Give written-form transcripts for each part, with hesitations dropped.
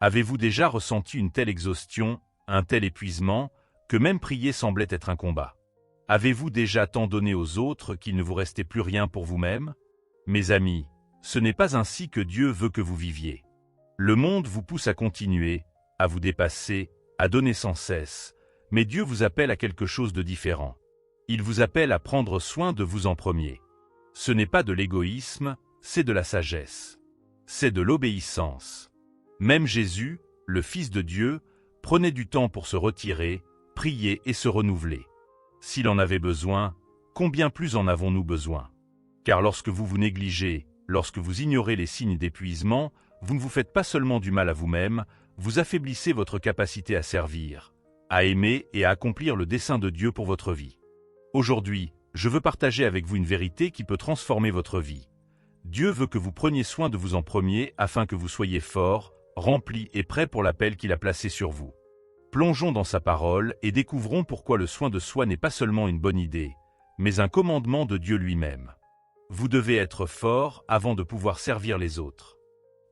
Avez-vous déjà ressenti une telle exhaustion, un tel épuisement, que même prier semblait être un combat? Avez-vous déjà tant donné aux autres qu'il ne vous restait plus rien pour vous-même? Mes amis, ce n'est pas ainsi que Dieu veut que vous viviez. Le monde vous pousse à continuer, à vous dépasser, à donner sans cesse, mais Dieu vous appelle à quelque chose de différent. Il vous appelle à prendre soin de vous en premier. Ce n'est pas de l'égoïsme, c'est de la sagesse. C'est de l'obéissance. Même Jésus, le Fils de Dieu, prenait du temps pour se retirer, prier et se renouveler. S'il en avait besoin, combien plus en avons-nous besoin? Car lorsque vous vous négligez, lorsque vous ignorez les signes d'épuisement, vous ne vous faites pas seulement du mal à vous-même, vous affaiblissez votre capacité à servir, à aimer et à accomplir le dessein de Dieu pour votre vie. Aujourd'hui, je veux partager avec vous une vérité qui peut transformer votre vie. Dieu veut que vous preniez soin de vous en premier afin que vous soyez fort, rempli et prêt pour l'appel qu'il a placé sur vous. Plongeons dans sa parole et découvrons pourquoi le soin de soi n'est pas seulement une bonne idée, mais un commandement de Dieu lui-même. Vous devez être fort avant de pouvoir servir les autres.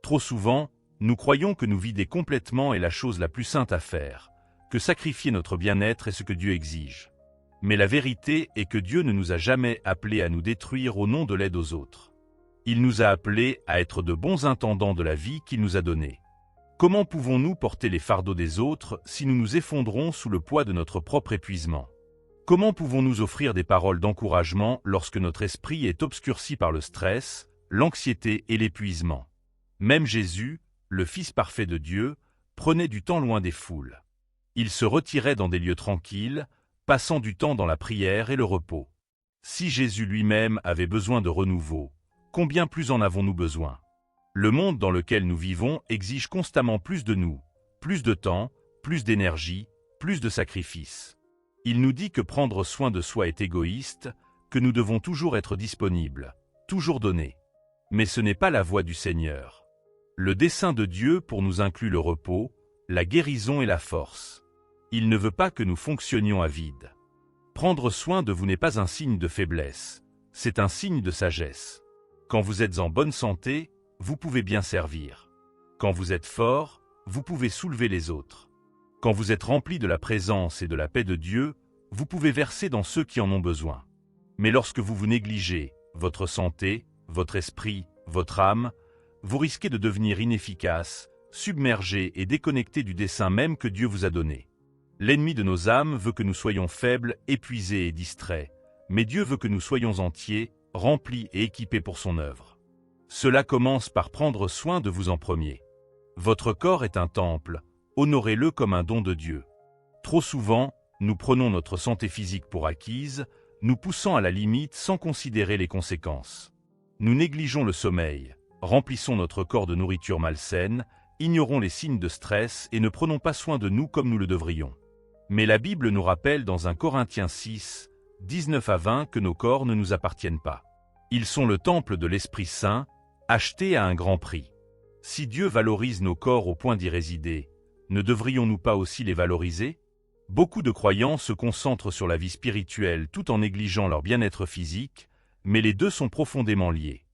Trop souvent, nous croyons que nous vider complètement est la chose la plus sainte à faire, que sacrifier notre bien-être est ce que Dieu exige. Mais la vérité est que Dieu ne nous a jamais appelés à nous détruire au nom de l'aide aux autres. Il nous a appelés à être de bons intendants de la vie qu'il nous a donnée. Comment pouvons-nous porter les fardeaux des autres si nous nous effondrons sous le poids de notre propre épuisement? Comment pouvons-nous offrir des paroles d'encouragement lorsque notre esprit est obscurci par le stress, l'anxiété et l'épuisement? Même Jésus, le Fils parfait de Dieu, prenait du temps loin des foules. Il se retirait dans des lieux tranquilles, passant du temps dans la prière et le repos. Si Jésus lui-même avait besoin de renouveau, combien plus en avons-nous besoin? Le monde dans lequel nous vivons exige constamment plus de nous, plus de temps, plus d'énergie, plus de sacrifices. Il nous dit que prendre soin de soi est égoïste, que nous devons toujours être disponibles, toujours donner. Mais ce n'est pas la voie du Seigneur. Le dessein de Dieu pour nous inclut le repos, la guérison et la force. Il ne veut pas que nous fonctionnions à vide. Prendre soin de vous n'est pas un signe de faiblesse, c'est un signe de sagesse. Quand vous êtes en bonne santé, vous pouvez bien servir. Quand vous êtes fort, vous pouvez soulever les autres. Quand vous êtes rempli de la présence et de la paix de Dieu, vous pouvez verser dans ceux qui en ont besoin. Mais lorsque vous vous négligez, votre santé, votre esprit, votre âme, vous risquez de devenir inefficace, submergé et déconnecté du dessein même que Dieu vous a donné. L'ennemi de nos âmes veut que nous soyons faibles, épuisés et distraits, mais Dieu veut que nous soyons entiers, remplis et équipés pour son œuvre. Cela commence par prendre soin de vous en premier. Votre corps est un temple, honorez-le comme un don de Dieu. Trop souvent, nous prenons notre santé physique pour acquise, nous poussant à la limite sans considérer les conséquences. Nous négligeons le sommeil, remplissons notre corps de nourriture malsaine, ignorons les signes de stress et ne prenons pas soin de nous comme nous le devrions. Mais la Bible nous rappelle dans 1 Corinthiens 6, 19 à 20 que nos corps ne nous appartiennent pas. Ils sont le temple de l'Esprit Saint, achetés à un grand prix. Si Dieu valorise nos corps au point d'y résider, ne devrions-nous pas aussi les valoriser? Beaucoup de croyants se concentrent sur la vie spirituelle tout en négligeant leur bien-être physique, mais les deux sont profondément liés.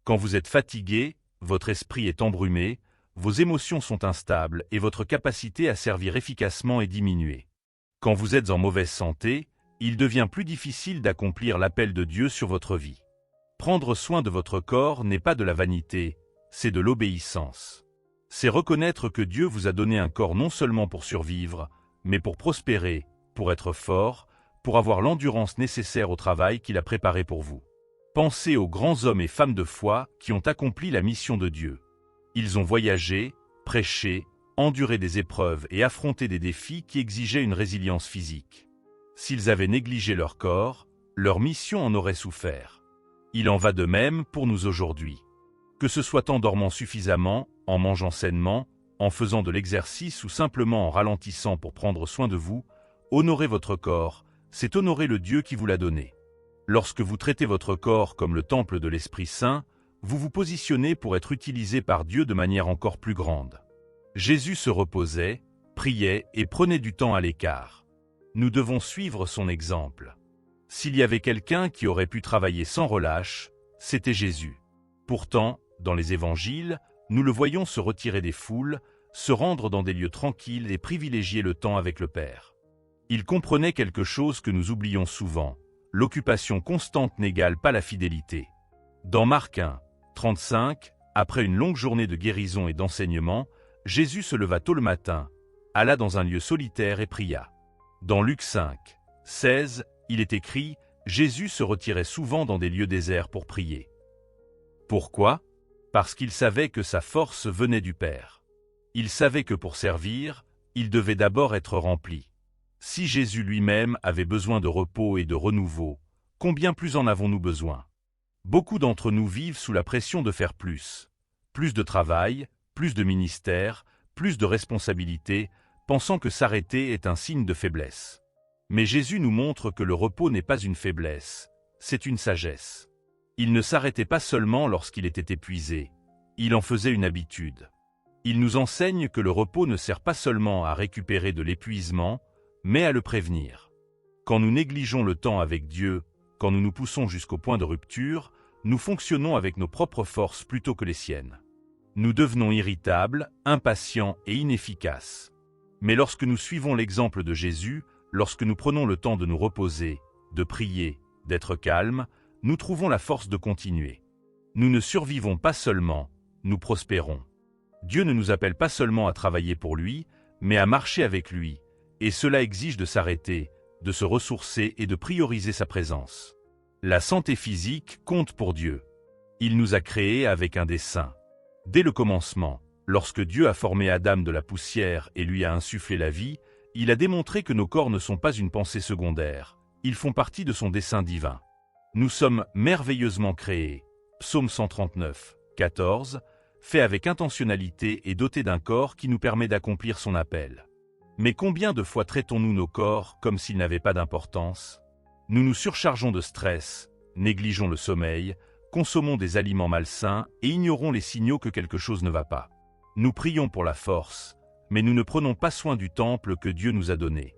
Quand vous êtes fatigué, votre esprit est embrumé, vos émotions sont instables et votre capacité à servir efficacement est diminuée. Quand vous êtes en mauvaise santé, il devient plus difficile d'accomplir l'appel de Dieu sur votre vie. Prendre soin de votre corps n'est pas de la vanité, c'est de l'obéissance. C'est reconnaître que Dieu vous a donné un corps non seulement pour survivre, mais pour prospérer, pour être fort, pour avoir l'endurance nécessaire au travail qu'il a préparé pour vous. Pensez aux grands hommes et femmes de foi qui ont accompli la mission de Dieu. Ils ont voyagé, prêché, enduré des épreuves et affronté des défis qui exigeaient une résilience physique. S'ils avaient négligé leur corps, leur mission en aurait souffert. Il en va de même pour nous aujourd'hui. Que ce soit en dormant suffisamment, en mangeant sainement, en faisant de l'exercice ou simplement en ralentissant pour prendre soin de vous, honorer votre corps, c'est honorer le Dieu qui vous l'a donné. Lorsque vous traitez votre corps comme le temple de l'Esprit Saint, vous vous positionnez pour être utilisé par Dieu de manière encore plus grande. Jésus se reposait, priait et prenait du temps à l'écart. Nous devons suivre son exemple. S'il y avait quelqu'un qui aurait pu travailler sans relâche, c'était Jésus. Pourtant, dans les évangiles, nous le voyons se retirer des foules, se rendre dans des lieux tranquilles et privilégier le temps avec le Père. Il comprenait quelque chose que nous oublions souvent, l'occupation constante n'égale pas la fidélité. Dans Marc 1, 35, après une longue journée de guérison et d'enseignement, Jésus se leva tôt le matin, alla dans un lieu solitaire et pria. Dans Luc 5, 16, il est écrit « Jésus se retirait souvent dans des lieux déserts pour prier ». Pourquoi ? Parce qu'il savait que sa force venait du Père. Il savait que pour servir, il devait d'abord être rempli. Si Jésus lui-même avait besoin de repos et de renouveau, combien plus en avons-nous besoin ? Beaucoup d'entre nous vivent sous la pression de faire plus. Plus de travail, plus de ministère, plus de responsabilités, pensant que s'arrêter est un signe de faiblesse. Mais Jésus nous montre que le repos n'est pas une faiblesse, c'est une sagesse. Il ne s'arrêtait pas seulement lorsqu'il était épuisé, il en faisait une habitude. Il nous enseigne que le repos ne sert pas seulement à récupérer de l'épuisement, mais à le prévenir. Quand nous négligeons le temps avec Dieu, quand nous nous poussons jusqu'au point de rupture, nous fonctionnons avec nos propres forces plutôt que les siennes. Nous devenons irritables, impatients et inefficaces. Mais lorsque nous suivons l'exemple de Jésus, lorsque nous prenons le temps de nous reposer, de prier, d'être calmes, nous trouvons la force de continuer. Nous ne survivons pas seulement, nous prospérons. Dieu ne nous appelle pas seulement à travailler pour lui, mais à marcher avec lui, et cela exige de s'arrêter, de se ressourcer et de prioriser sa présence. La santé physique compte pour Dieu. Il nous a créés avec un dessein. Dès le commencement, lorsque Dieu a formé Adam de la poussière et lui a insufflé la vie, il a démontré que nos corps ne sont pas une pensée secondaire, ils font partie de son dessein divin. Nous sommes merveilleusement créés. Psaume 139, 14, fait avec intentionnalité et doté d'un corps qui nous permet d'accomplir son appel. Mais combien de fois traitons-nous nos corps comme s'ils n'avaient pas d'importance ? Nous nous surchargeons de stress, négligeons le sommeil, consommons des aliments malsains et ignorons les signaux que quelque chose ne va pas. Nous prions pour la force, mais nous ne prenons pas soin du temple que Dieu nous a donné.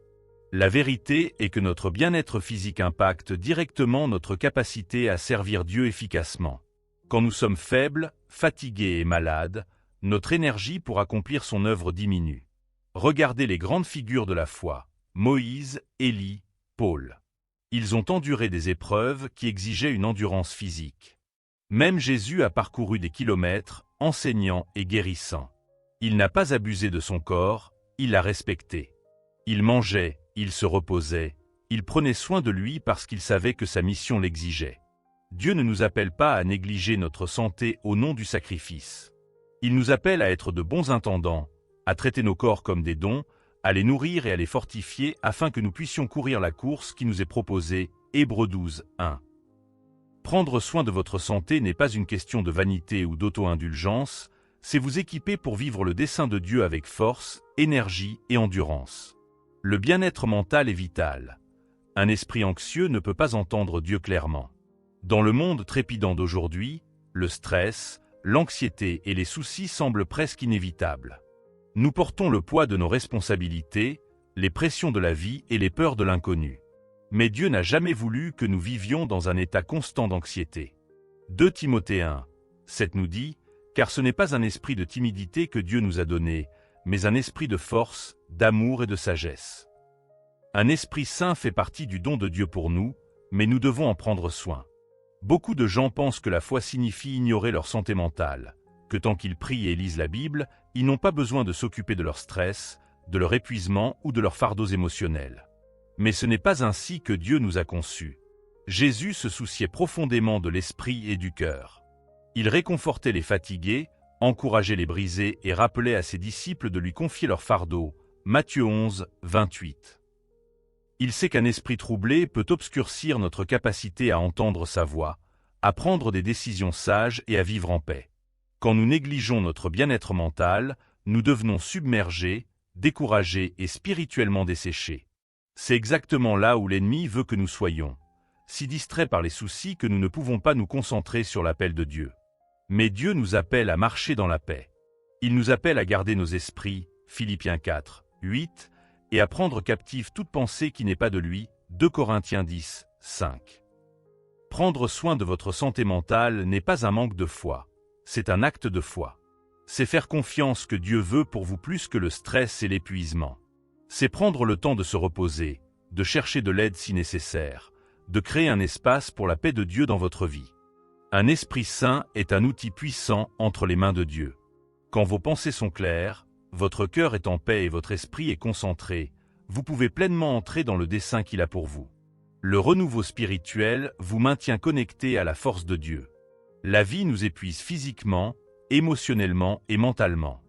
La vérité est que notre bien-être physique impacte directement notre capacité à servir Dieu efficacement. Quand nous sommes faibles, fatigués et malades, notre énergie pour accomplir son œuvre diminue. Regardez les grandes figures de la foi, Moïse, Élie, Paul. Ils ont enduré des épreuves qui exigeaient une endurance physique. Même Jésus a parcouru des kilomètres, enseignant et guérissant. Il n'a pas abusé de son corps, il l'a respecté. Il mangeait, il se reposait, il prenait soin de lui parce qu'il savait que sa mission l'exigeait. Dieu ne nous appelle pas à négliger notre santé au nom du sacrifice. Il nous appelle à être de bons intendants, à traiter nos corps comme des dons, à les nourrir et à les fortifier afin que nous puissions courir la course qui nous est proposée, Hébreux 12, 1. Prendre soin de votre santé n'est pas une question de vanité ou d'auto-indulgence, c'est vous équiper pour vivre le dessein de Dieu avec force, énergie et endurance. Le bien-être mental est vital. Un esprit anxieux ne peut pas entendre Dieu clairement. Dans le monde trépidant d'aujourd'hui, le stress, l'anxiété et les soucis semblent presque inévitables. Nous portons le poids de nos responsabilités, les pressions de la vie et les peurs de l'inconnu. Mais Dieu n'a jamais voulu que nous vivions dans un état constant d'anxiété. 2 Timothée 1, 7 nous dit « Car ce n'est pas un esprit de timidité que Dieu nous a donné, mais un esprit de force, d'amour et de sagesse. » Un esprit saint fait partie du don de Dieu pour nous, mais nous devons en prendre soin. Beaucoup de gens pensent que la foi signifie ignorer leur santé mentale, que tant qu'ils prient et lisent la Bible, ils n'ont pas besoin de s'occuper de leur stress, de leur épuisement ou de leurs fardeaux émotionnels. Mais ce n'est pas ainsi que Dieu nous a conçus. Jésus se souciait profondément de l'esprit et du cœur. Il réconfortait les fatigués, encourageait les brisés et rappelait à ses disciples de lui confier leurs fardeaux. Matthieu 11, 28. Il sait qu'un esprit troublé peut obscurcir notre capacité à entendre sa voix, à prendre des décisions sages et à vivre en paix. Quand nous négligeons notre bien-être mental, nous devenons submergés, découragés et spirituellement desséchés. C'est exactement là où l'ennemi veut que nous soyons, si distraits par les soucis que nous ne pouvons pas nous concentrer sur l'appel de Dieu. Mais Dieu nous appelle à marcher dans la paix. Il nous appelle à garder nos esprits, Philippiens 4, 8, et à prendre captive toute pensée qui n'est pas de lui, 2 Corinthiens 10, 5. Prendre soin de votre santé mentale n'est pas un manque de foi, c'est un acte de foi. C'est faire confiance que Dieu veut pour vous plus que le stress et l'épuisement. C'est prendre le temps de se reposer, de chercher de l'aide si nécessaire, de créer un espace pour la paix de Dieu dans votre vie. Un esprit saint est un outil puissant entre les mains de Dieu. Quand vos pensées sont claires, votre cœur est en paix et votre esprit est concentré, vous pouvez pleinement entrer dans le dessein qu'il a pour vous. Le renouveau spirituel vous maintient connecté à la force de Dieu. La vie nous épuise physiquement, émotionnellement et mentalement.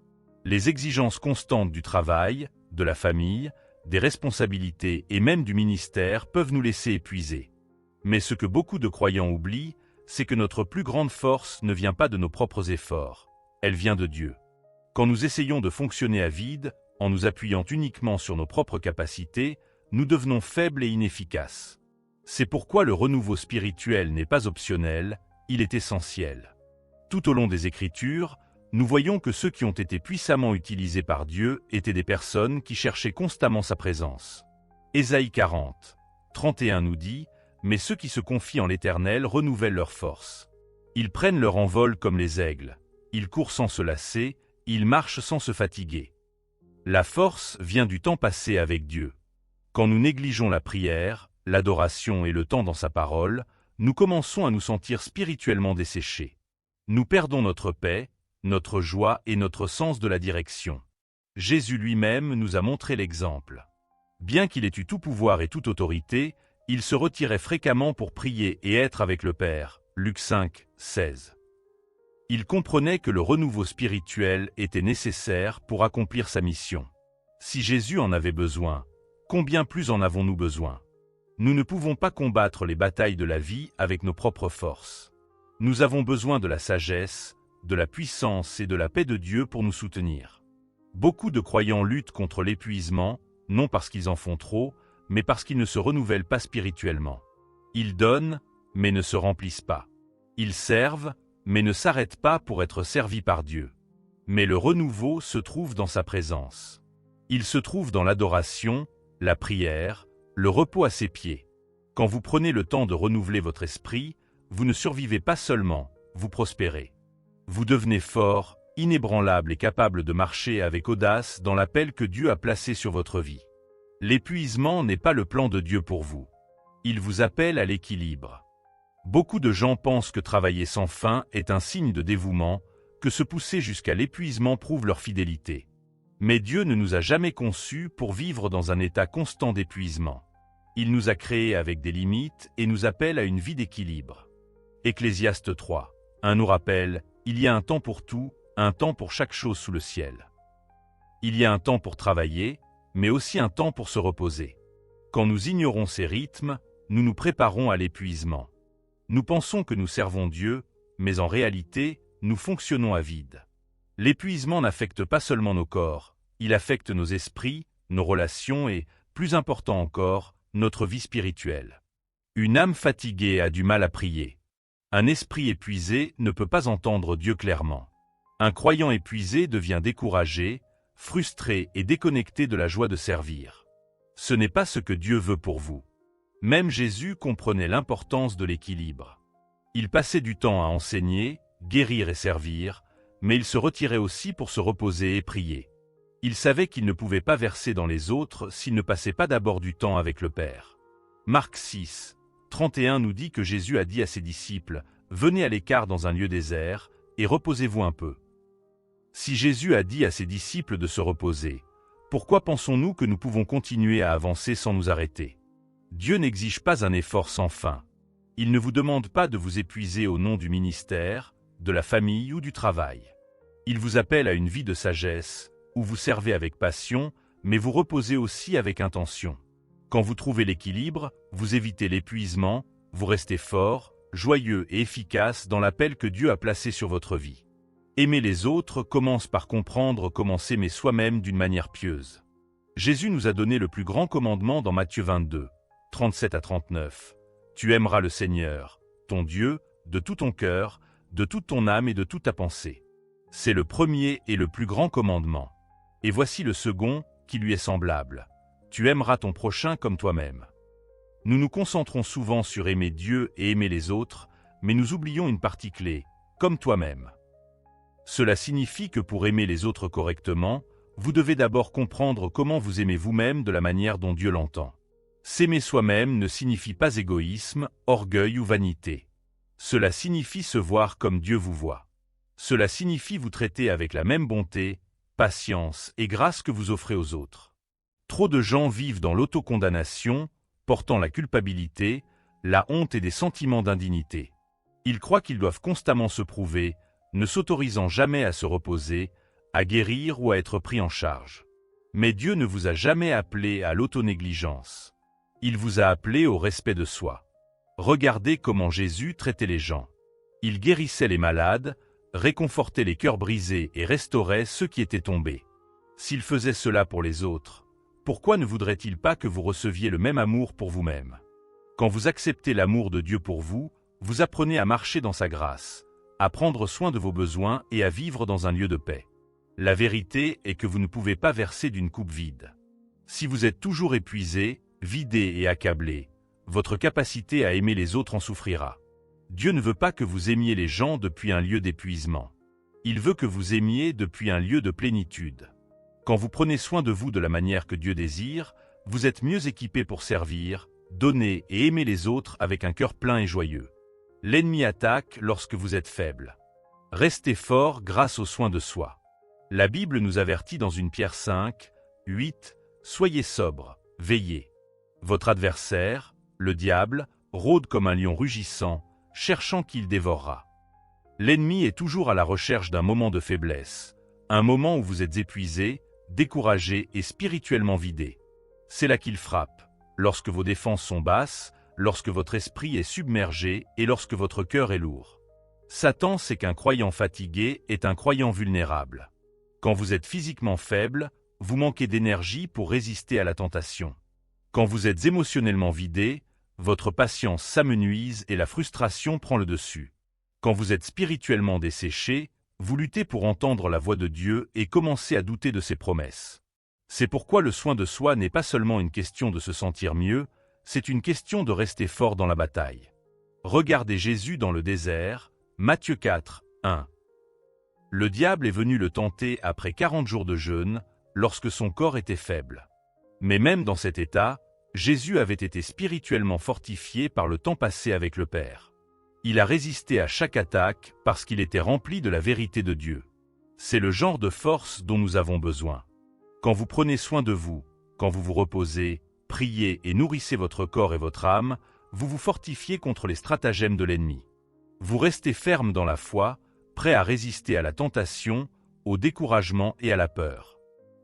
Les exigences constantes du travail, de la famille, des responsabilités et même du ministère peuvent nous laisser épuisés. Mais ce que beaucoup de croyants oublient, c'est que notre plus grande force ne vient pas de nos propres efforts, elle vient de Dieu. Quand nous essayons de fonctionner à vide, en nous appuyant uniquement sur nos propres capacités, nous devenons faibles et inefficaces. C'est pourquoi le renouveau spirituel n'est pas optionnel, il est essentiel. Tout au long des Écritures, nous voyons que ceux qui ont été puissamment utilisés par Dieu étaient des personnes qui cherchaient constamment sa présence. Ésaïe 40, 31 nous dit « Mais ceux qui se confient en l'Éternel renouvellent leur force. Ils prennent leur envol comme les aigles, ils courent sans se lasser, ils marchent sans se fatiguer. » La force vient du temps passé avec Dieu. Quand nous négligeons la prière, l'adoration et le temps dans sa parole, nous commençons à nous sentir spirituellement desséchés. Nous perdons notre paix, notre joie et notre sens de la direction. Jésus lui-même nous a montré l'exemple. Bien qu'il ait eu tout pouvoir et toute autorité, il se retirait fréquemment pour prier et être avec le Père. Luc 5, 16. Il comprenait que le renouveau spirituel était nécessaire pour accomplir sa mission. Si Jésus en avait besoin, combien plus en avons-nous besoin? Nous ne pouvons pas combattre les batailles de la vie avec nos propres forces. Nous avons besoin de la sagesse, de la puissance et de la paix de Dieu pour nous soutenir. Beaucoup de croyants luttent contre l'épuisement, non parce qu'ils en font trop, mais parce qu'ils ne se renouvellent pas spirituellement. Ils donnent, mais ne se remplissent pas. Ils servent, mais ne s'arrêtent pas pour être servis par Dieu. Mais le renouveau se trouve dans sa présence. Il se trouve dans l'adoration, la prière, le repos à ses pieds. Quand vous prenez le temps de renouveler votre esprit, vous ne survivez pas seulement, vous prospérez. Vous devenez fort, inébranlable et capable de marcher avec audace dans l'appel que Dieu a placé sur votre vie. L'épuisement n'est pas le plan de Dieu pour vous. Il vous appelle à l'équilibre. Beaucoup de gens pensent que travailler sans fin est un signe de dévouement, que se pousser jusqu'à l'épuisement prouve leur fidélité. Mais Dieu ne nous a jamais conçus pour vivre dans un état constant d'épuisement. Il nous a créés avec des limites et nous appelle à une vie d'équilibre. Ecclésiaste 3, 1 nous rappelle « Il y a un temps pour tout, un temps pour chaque chose sous le ciel. » Il y a un temps pour travailler, mais aussi un temps pour se reposer. Quand nous ignorons ces rythmes, nous nous préparons à l'épuisement. Nous pensons que nous servons Dieu, mais en réalité, nous fonctionnons à vide. L'épuisement n'affecte pas seulement nos corps, il affecte nos esprits, nos relations et, plus important encore, notre vie spirituelle. Une âme fatiguée a du mal à prier. Un esprit épuisé ne peut pas entendre Dieu clairement. Un croyant épuisé devient découragé, frustré et déconnecté de la joie de servir. Ce n'est pas ce que Dieu veut pour vous. Même Jésus comprenait l'importance de l'équilibre. Il passait du temps à enseigner, guérir et servir, mais il se retirait aussi pour se reposer et prier. Il savait qu'il ne pouvait pas verser dans les autres s'il ne passait pas d'abord du temps avec le Père. Marc 6, 31 nous dit que Jésus a dit à ses disciples « Venez à l'écart dans un lieu désert et reposez-vous un peu ». Si Jésus a dit à ses disciples de se reposer, pourquoi pensons-nous que nous pouvons continuer à avancer sans nous arrêter? Dieu n'exige pas un effort sans fin. Il ne vous demande pas de vous épuiser au nom du ministère, de la famille ou du travail. Il vous appelle à une vie de sagesse, où vous servez avec passion, mais vous reposez aussi avec intention. Quand vous trouvez l'équilibre, vous évitez l'épuisement, vous restez fort, joyeux et efficace dans l'appel que Dieu a placé sur votre vie. Aimer les autres commence par comprendre comment s'aimer soi-même d'une manière pieuse. Jésus nous a donné le plus grand commandement dans Matthieu 22, 37 à 39. Tu aimeras le Seigneur, ton Dieu, de tout ton cœur, de toute ton âme et de toute ta pensée. C'est le premier et le plus grand commandement. Et voici le second, qui lui est semblable. Tu aimeras ton prochain comme toi-même. Nous nous concentrons souvent sur aimer Dieu et aimer les autres, mais nous oublions une partie clé, comme toi-même. Cela signifie que pour aimer les autres correctement, vous devez d'abord comprendre comment vous aimez vous-même de la manière dont Dieu l'entend. S'aimer soi-même ne signifie pas égoïsme, orgueil ou vanité. Cela signifie se voir comme Dieu vous voit. Cela signifie vous traiter avec la même bonté, patience et grâce que vous offrez aux autres. Trop de gens vivent dans l'autocondamnation, portant la culpabilité, la honte et des sentiments d'indignité. Ils croient qu'ils doivent constamment se prouver, ne s'autorisant jamais à se reposer, à guérir ou à être pris en charge. Mais Dieu ne vous a jamais appelé à l'autonégligence. Il vous a appelé au respect de soi. Regardez comment Jésus traitait les gens. Il guérissait les malades, réconfortait les cœurs brisés et restaurait ceux qui étaient tombés. S'il faisait cela pour les autres, pourquoi ne voudrait-il pas que vous receviez le même amour pour vous-même? Quand vous acceptez l'amour de Dieu pour vous, vous apprenez à marcher dans sa grâce, à prendre soin de vos besoins et à vivre dans un lieu de paix. La vérité est que vous ne pouvez pas verser d'une coupe vide. Si vous êtes toujours épuisé, vidé et accablé, votre capacité à aimer les autres en souffrira. Dieu ne veut pas que vous aimiez les gens depuis un lieu d'épuisement. Il veut que vous aimiez depuis un lieu de plénitude. Quand vous prenez soin de vous de la manière que Dieu désire, vous êtes mieux équipé pour servir, donner et aimer les autres avec un cœur plein et joyeux. L'ennemi attaque lorsque vous êtes faible. Restez fort grâce aux soins de soi. La Bible nous avertit dans 1 Pierre 5, 8, « Soyez sobres, veillez. Votre adversaire, le diable, rôde comme un lion rugissant, cherchant qui il dévorera. » L'ennemi est toujours à la recherche d'un moment de faiblesse, un moment où vous êtes épuisé, découragé et spirituellement vidé. C'est là qu'il frappe, lorsque vos défenses sont basses, lorsque votre esprit est submergé et lorsque votre cœur est lourd. Satan sait qu'un croyant fatigué est un croyant vulnérable. Quand vous êtes physiquement faible, vous manquez d'énergie pour résister à la tentation. Quand vous êtes émotionnellement vidé, votre patience s'amenuise et la frustration prend le dessus. Quand vous êtes spirituellement desséché, vous luttez pour entendre la voix de Dieu et commencez à douter de ses promesses. C'est pourquoi le soin de soi n'est pas seulement une question de se sentir mieux, c'est une question de rester fort dans la bataille. Regardez Jésus dans le désert, Matthieu 4, 1. Le diable est venu le tenter après 40 jours de jeûne, lorsque son corps était faible. Mais même dans cet état, Jésus avait été spirituellement fortifié par le temps passé avec le Père. Il a résisté à chaque attaque parce qu'il était rempli de la vérité de Dieu. C'est le genre de force dont nous avons besoin. Quand vous prenez soin de vous, quand vous vous reposez, priez et nourrissez votre corps et votre âme, vous vous fortifiez contre les stratagèmes de l'ennemi. Vous restez ferme dans la foi, prêt à résister à la tentation, au découragement et à la peur.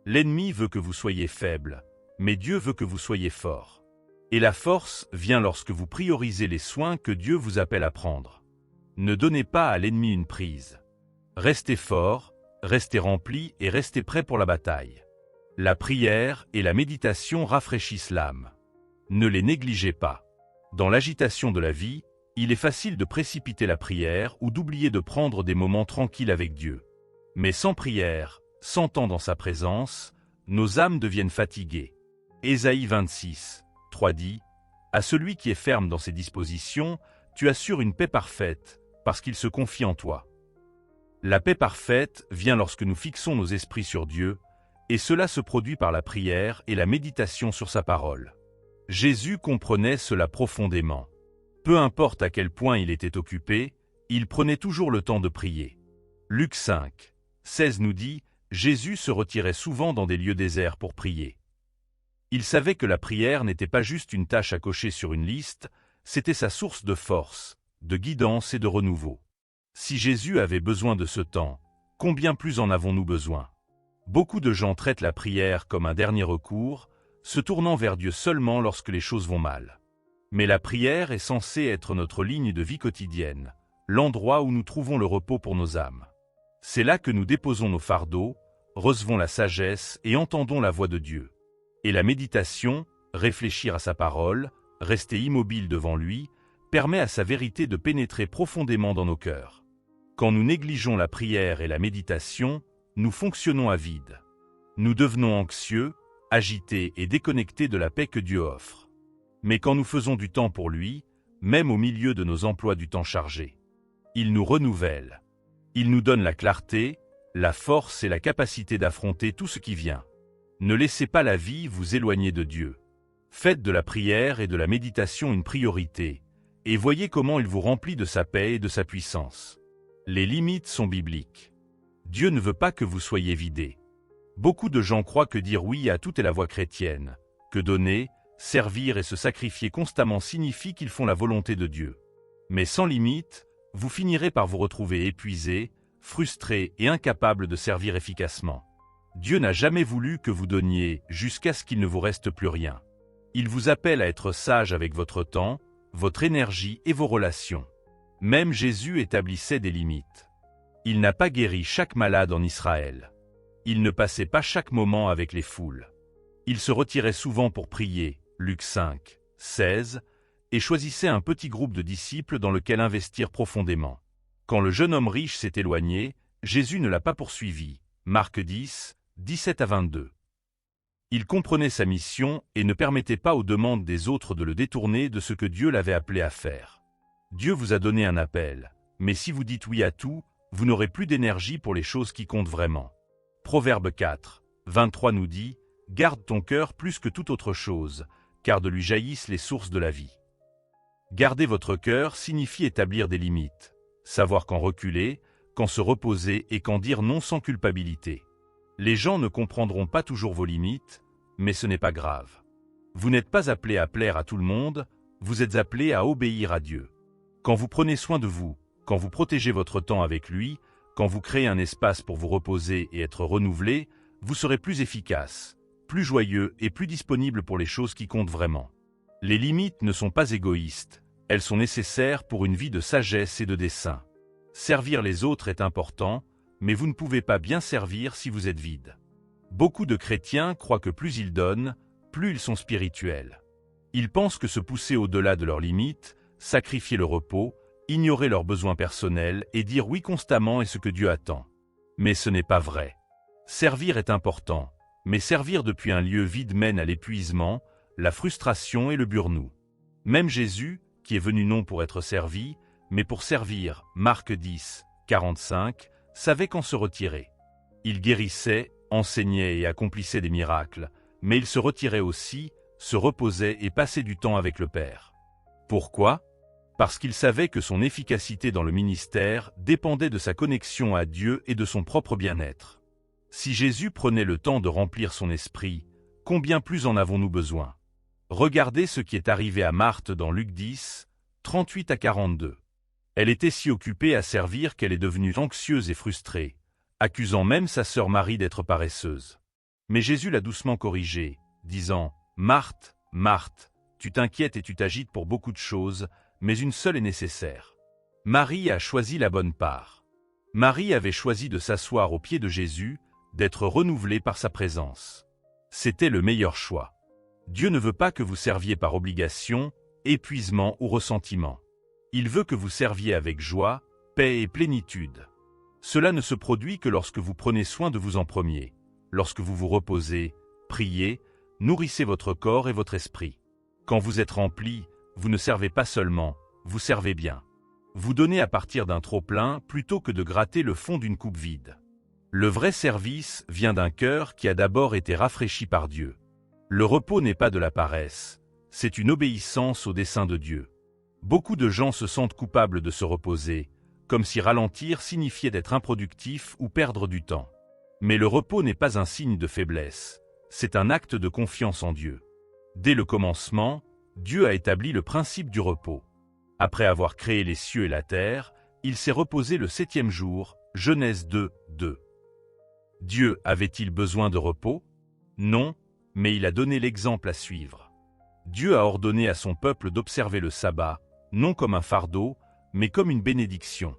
L'ennemi veut que vous soyez faible, mais Dieu veut que vous soyez fort. Et la force vient lorsque vous priorisez les soins que Dieu vous appelle à prendre. Ne donnez pas à l'ennemi une prise. Restez fort, restez rempli et restez prêt pour la bataille. La prière et la méditation rafraîchissent l'âme. Ne les négligez pas. Dans l'agitation de la vie, il est facile de précipiter la prière ou d'oublier de prendre des moments tranquilles avec Dieu. Mais sans prière, sans temps dans sa présence, nos âmes deviennent fatiguées. Ésaïe 26, 3 dit « À celui qui est ferme dans ses dispositions, tu assures une paix parfaite, parce qu'il se confie en toi. » La paix parfaite vient lorsque nous fixons nos esprits sur Dieu, et cela se produit par la prière et la méditation sur sa parole. Jésus comprenait cela profondément. Peu importe à quel point il était occupé, il prenait toujours le temps de prier. Luc 5, 16 nous dit « Jésus se retirait souvent dans des lieux déserts pour prier. » Il savait que la prière n'était pas juste une tâche à cocher sur une liste, c'était sa source de force, de guidance et de renouveau. Si Jésus avait besoin de ce temps, combien plus en avons-nous besoin? Beaucoup de gens traitent la prière comme un dernier recours, se tournant vers Dieu seulement lorsque les choses vont mal. Mais la prière est censée être notre ligne de vie quotidienne, l'endroit où nous trouvons le repos pour nos âmes. C'est là que nous déposons nos fardeaux, recevons la sagesse et entendons la voix de Dieu. Et la méditation, réfléchir à sa parole, rester immobile devant lui, permet à sa vérité de pénétrer profondément dans nos cœurs. Quand nous négligeons la prière et la méditation, nous fonctionnons à vide. Nous devenons anxieux, agités et déconnectés de la paix que Dieu offre. Mais quand nous faisons du temps pour lui, même au milieu de nos emplois du temps chargés, il nous renouvelle. Il nous donne la clarté, la force et la capacité d'affronter tout ce qui vient. Ne laissez pas la vie vous éloigner de Dieu. Faites de la prière et de la méditation une priorité, et voyez comment il vous remplit de sa paix et de sa puissance. Les limites sont bibliques. Dieu ne veut pas que vous soyez vidés. Beaucoup de gens croient que dire oui à tout est la voie chrétienne, que donner, servir et se sacrifier constamment signifie qu'ils font la volonté de Dieu. Mais sans limite, vous finirez par vous retrouver épuisés, frustrés et incapables de servir efficacement. Dieu n'a jamais voulu que vous donniez jusqu'à ce qu'il ne vous reste plus rien. Il vous appelle à être sage avec votre temps, votre énergie et vos relations. Même Jésus établissait des limites. Il n'a pas guéri chaque malade en Israël. Il ne passait pas chaque moment avec les foules. Il se retirait souvent pour prier, Luc 5, 16, et choisissait un petit groupe de disciples dans lequel investir profondément. Quand le jeune homme riche s'est éloigné, Jésus ne l'a pas poursuivi, Marc 10, 17 à 22. Il comprenait sa mission et ne permettait pas aux demandes des autres de le détourner de ce que Dieu l'avait appelé à faire. Dieu vous a donné un appel, mais si vous dites oui à tout, vous n'aurez plus d'énergie pour les choses qui comptent vraiment. Proverbe 4, 23 nous dit « Garde ton cœur plus que toute autre chose, car de lui jaillissent les sources de la vie. » Garder votre cœur signifie établir des limites, savoir quand reculer, quand se reposer et quand dire non sans culpabilité. Les gens ne comprendront pas toujours vos limites, mais ce n'est pas grave. Vous n'êtes pas appelé à plaire à tout le monde, vous êtes appelé à obéir à Dieu. Quand vous prenez soin de vous, quand vous protégez votre temps avec lui, quand vous créez un espace pour vous reposer et être renouvelé, vous serez plus efficace, plus joyeux et plus disponible pour les choses qui comptent vraiment. Les limites ne sont pas égoïstes, elles sont nécessaires pour une vie de sagesse et de dessein. Servir les autres est important, mais vous ne pouvez pas bien servir si vous êtes vide. Beaucoup de chrétiens croient que plus ils donnent, plus ils sont spirituels. Ils pensent que se pousser au-delà de leurs limites, sacrifier le repos, ignorer leurs besoins personnels et dire oui constamment est ce que Dieu attend. Mais ce n'est pas vrai. Servir est important, mais servir depuis un lieu vide mène à l'épuisement, la frustration et le burn-out. Même Jésus, qui est venu non pour être servi, mais pour servir, Marc 10, 45, savait quand se retirer. Il guérissait, enseignait et accomplissait des miracles, mais il se retirait aussi, se reposait et passait du temps avec le Père. Pourquoi ? Parce qu'il savait que son efficacité dans le ministère dépendait de sa connexion à Dieu et de son propre bien-être. Si Jésus prenait le temps de remplir son esprit, combien plus en avons-nous besoin ? Regardez ce qui est arrivé à Marthe dans Luc 10, 38 à 42. Elle était si occupée à servir qu'elle est devenue anxieuse et frustrée, accusant même sa sœur Marie d'être paresseuse. Mais Jésus l'a doucement corrigée, disant « Marthe, Marthe, tu t'inquiètes et tu t'agites pour beaucoup de choses, mais une seule est nécessaire. Marie a choisi la bonne part. » Marie avait choisi de s'asseoir aux pieds de Jésus, d'être renouvelée par sa présence. C'était le meilleur choix. Dieu ne veut pas que vous serviez par obligation, épuisement ou ressentiment. Il veut que vous serviez avec joie, paix et plénitude. Cela ne se produit que lorsque vous prenez soin de vous en premier, lorsque vous vous reposez, priez, nourrissez votre corps et votre esprit. Quand vous êtes rempli, vous ne servez pas seulement, vous servez bien. Vous donnez à partir d'un trop-plein plutôt que de gratter le fond d'une coupe vide. Le vrai service vient d'un cœur qui a d'abord été rafraîchi par Dieu. Le repos n'est pas de la paresse, c'est une obéissance au dessein de Dieu. Beaucoup de gens se sentent coupables de se reposer, comme si ralentir signifiait d'être improductif ou perdre du temps. Mais le repos n'est pas un signe de faiblesse, c'est un acte de confiance en Dieu. Dès le commencement, Dieu a établi le principe du repos. Après avoir créé les cieux et la terre, il s'est reposé le 7e jour, Genèse 2, 2. Dieu avait-il besoin de repos? Non, mais il a donné l'exemple à suivre. Dieu a ordonné à son peuple d'observer le sabbat, non comme un fardeau, mais comme une bénédiction.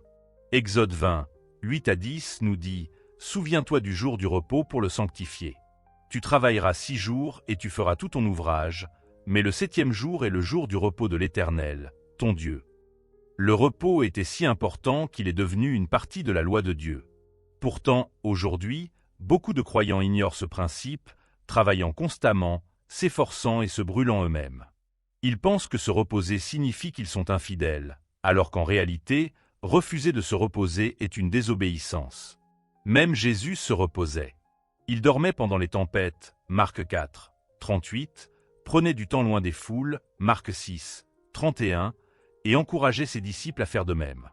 Exode 20, 8 à 10 nous dit « Souviens-toi du jour du repos pour le sanctifier. Tu travailleras 6 jours et tu feras tout ton ouvrage, mais le 7e jour est le jour du repos de l'Éternel, ton Dieu. » Le repos était si important qu'il est devenu une partie de la loi de Dieu. Pourtant, aujourd'hui, beaucoup de croyants ignorent ce principe, travaillant constamment, s'efforçant et se brûlant eux-mêmes. Ils pensent que se reposer signifie qu'ils sont infidèles, alors qu'en réalité, Refuser de se reposer est une désobéissance. Même Jésus se reposait. Il dormait pendant les tempêtes, Marc 4, 38, prenait du temps loin des foules, Marc 6, 31, et encourageait ses disciples à faire de même.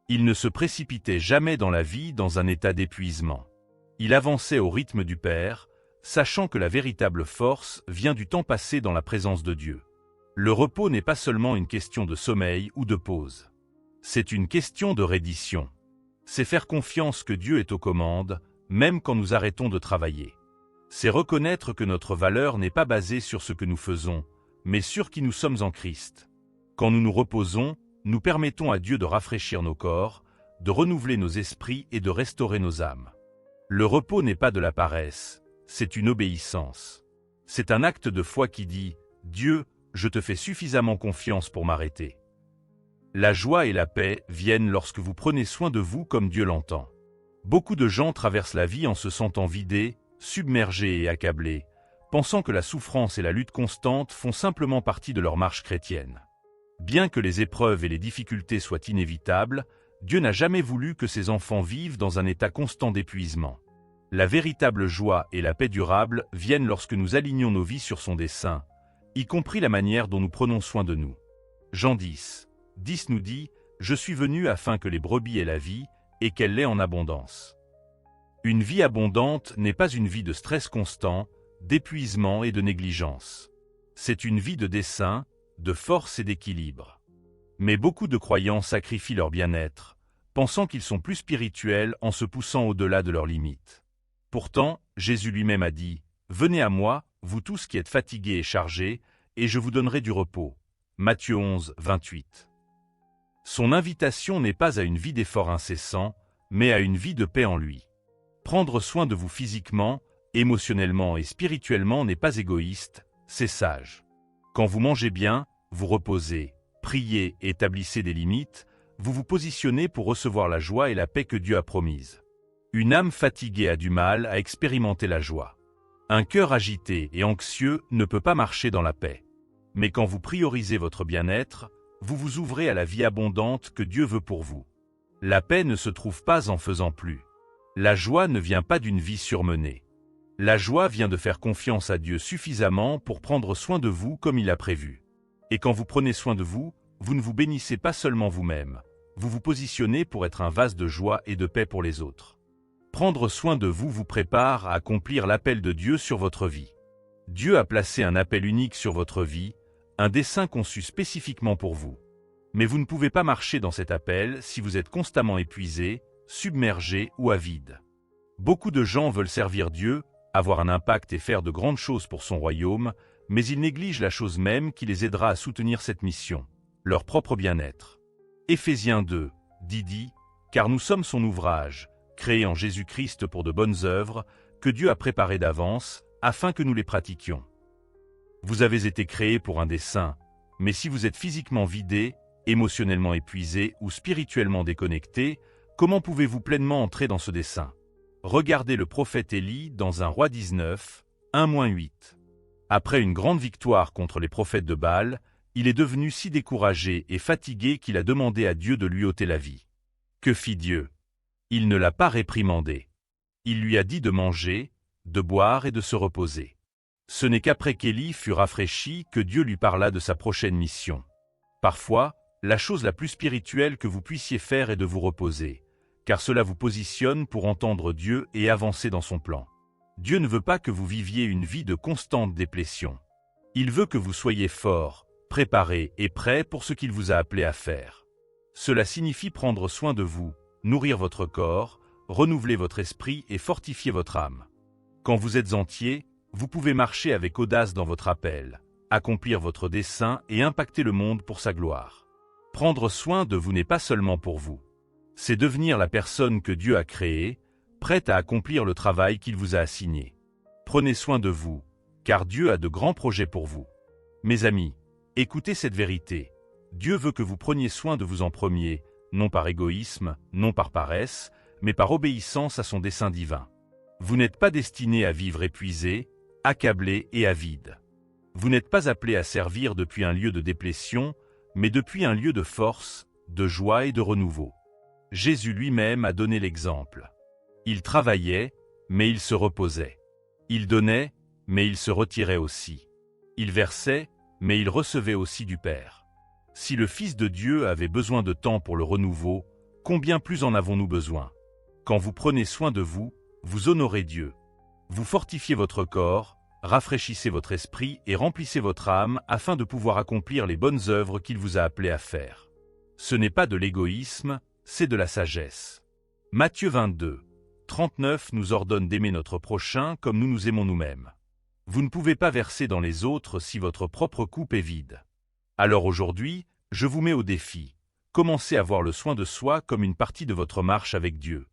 Il ne se précipitait jamais dans la vie dans un état d'épuisement. Il avançait au rythme du Père, sachant que la véritable force vient du temps passé dans la présence de Dieu. Le repos n'est pas seulement une question de sommeil ou de pause. C'est une question de reddition. C'est faire confiance que Dieu est aux commandes, même quand nous arrêtons de travailler. C'est reconnaître que notre valeur n'est pas basée sur ce que nous faisons, mais sur qui nous sommes en Christ. Quand nous nous reposons, nous permettons à Dieu de rafraîchir nos corps, de renouveler nos esprits et de restaurer nos âmes. Le repos n'est pas de la paresse, c'est une obéissance. C'est un acte de foi qui dit « Dieu, je te fais suffisamment confiance pour m'arrêter ». La joie et la paix viennent lorsque vous prenez soin de vous comme Dieu l'entend. Beaucoup de gens traversent la vie en se sentant vidés, submergés et accablés, pensant que la souffrance et la lutte constante font simplement partie de leur marche chrétienne. Bien que les épreuves et les difficultés soient inévitables, Dieu n'a jamais voulu que ses enfants vivent dans un état constant d'épuisement. La véritable joie et la paix durable viennent lorsque nous alignons nos vies sur son dessein, y compris la manière dont nous prenons soin de nous. Jean 10, 10 nous dit « Je suis venu afin que les brebis aient la vie, et qu'elle l'ait en abondance. » Une vie abondante n'est pas une vie de stress constant, d'épuisement et de négligence. C'est une vie de dessein, de force et d'équilibre. Mais beaucoup de croyants sacrifient leur bien-être, pensant qu'ils sont plus spirituels en se poussant au-delà de leurs limites. Pourtant, Jésus lui-même a dit « Venez à moi, vous tous qui êtes fatigués et chargés, et je vous donnerai du repos. » Matthieu 11, 28. Son invitation n'est pas à une vie d'effort incessant, mais à une vie de paix en lui. Prendre soin de vous physiquement, émotionnellement et spirituellement n'est pas égoïste, c'est sage. Quand vous mangez bien, vous reposez, priez et établissez des limites, vous vous positionnez pour recevoir la joie et la paix que Dieu a promises. Une âme fatiguée a du mal à expérimenter la joie. Un cœur agité et anxieux ne peut pas marcher dans la paix. Mais quand vous priorisez votre bien-être, vous vous ouvrez à la vie abondante que Dieu veut pour vous. La paix ne se trouve pas en faisant plus. La joie ne vient pas d'une vie surmenée. La joie vient de faire confiance à Dieu suffisamment pour prendre soin de vous comme il a prévu. Et quand vous prenez soin de vous, vous ne vous bénissez pas seulement vous-même, vous vous positionnez pour être un vase de joie et de paix pour les autres. Prendre soin de vous vous prépare à accomplir l'appel de Dieu sur votre vie. Dieu a placé un appel unique sur votre vie, un dessein conçu spécifiquement pour vous. Mais vous ne pouvez pas marcher dans cet appel si vous êtes constamment épuisé, submergé ou avide. Beaucoup de gens veulent servir Dieu, avoir un impact et faire de grandes choses pour son royaume, mais ils négligent la chose même qui les aidera à soutenir cette mission, leur propre bien-être. Éphésiens 2, dit « Car nous sommes son ouvrage, créé en Jésus-Christ pour de bonnes œuvres, que Dieu a préparées d'avance, afin que nous les pratiquions. » Vous avez été créés pour un dessein, mais si vous êtes physiquement vidé, émotionnellement épuisé ou spirituellement déconnecté, comment pouvez-vous pleinement entrer dans ce dessein? Regardez le prophète Élie dans 1 Roi 19, 1-8. Après une grande victoire contre les prophètes de Baal, il est devenu si découragé et fatigué qu'il a demandé à Dieu de lui ôter la vie. Que fit Dieu? Il ne l'a pas réprimandé. Il lui a dit de manger, de boire et de se reposer. Ce n'est qu'après qu'Élie fut rafraîchi que Dieu lui parla de sa prochaine mission. Parfois, la chose la plus spirituelle que vous puissiez faire est de vous reposer, car cela vous positionne pour entendre Dieu et avancer dans son plan. Dieu ne veut pas que vous viviez une vie de constante déplétion. Il veut que vous soyez fort, préparé et prêt pour ce qu'il vous a appelé à faire. Cela signifie prendre soin de vous, nourrir votre corps, renouveler votre esprit et fortifier votre âme. Quand vous êtes entier, vous pouvez marcher avec audace dans votre appel, accomplir votre dessein et impacter le monde pour sa gloire. Prendre soin de vous n'est pas seulement pour vous. C'est devenir la personne que Dieu a créée, prête à accomplir le travail qu'il vous a assigné. Prenez soin de vous, car Dieu a de grands projets pour vous. Mes amis, écoutez cette vérité. Dieu veut que vous preniez soin de vous en premier, non par égoïsme, non par paresse, mais par obéissance à son dessein divin. Vous n'êtes pas destiné à vivre épuisé, accablé et avide. Vous n'êtes pas appelé à servir depuis un lieu de déplétion, mais depuis un lieu de force, de joie et de renouveau. Jésus lui-même a donné l'exemple. Il travaillait, mais il se reposait. Il donnait, mais il se retirait aussi. Il versait, mais il recevait aussi du Père. Si le Fils de Dieu avait besoin de temps pour le renouveau, combien plus en avons-nous besoin? Quand vous prenez soin de vous, vous honorez Dieu. Vous fortifiez votre corps, rafraîchissez votre esprit et remplissez votre âme afin de pouvoir accomplir les bonnes œuvres qu'il vous a appelé à faire. Ce n'est pas de l'égoïsme, c'est de la sagesse. Matthieu 22, 39 nous ordonne d'aimer notre prochain comme nous nous aimons nous-mêmes. Vous ne pouvez pas verser dans les autres si votre propre coupe est vide. Alors aujourd'hui, je vous mets au défi. Commencez à voir le soin de soi comme une partie de votre marche avec Dieu.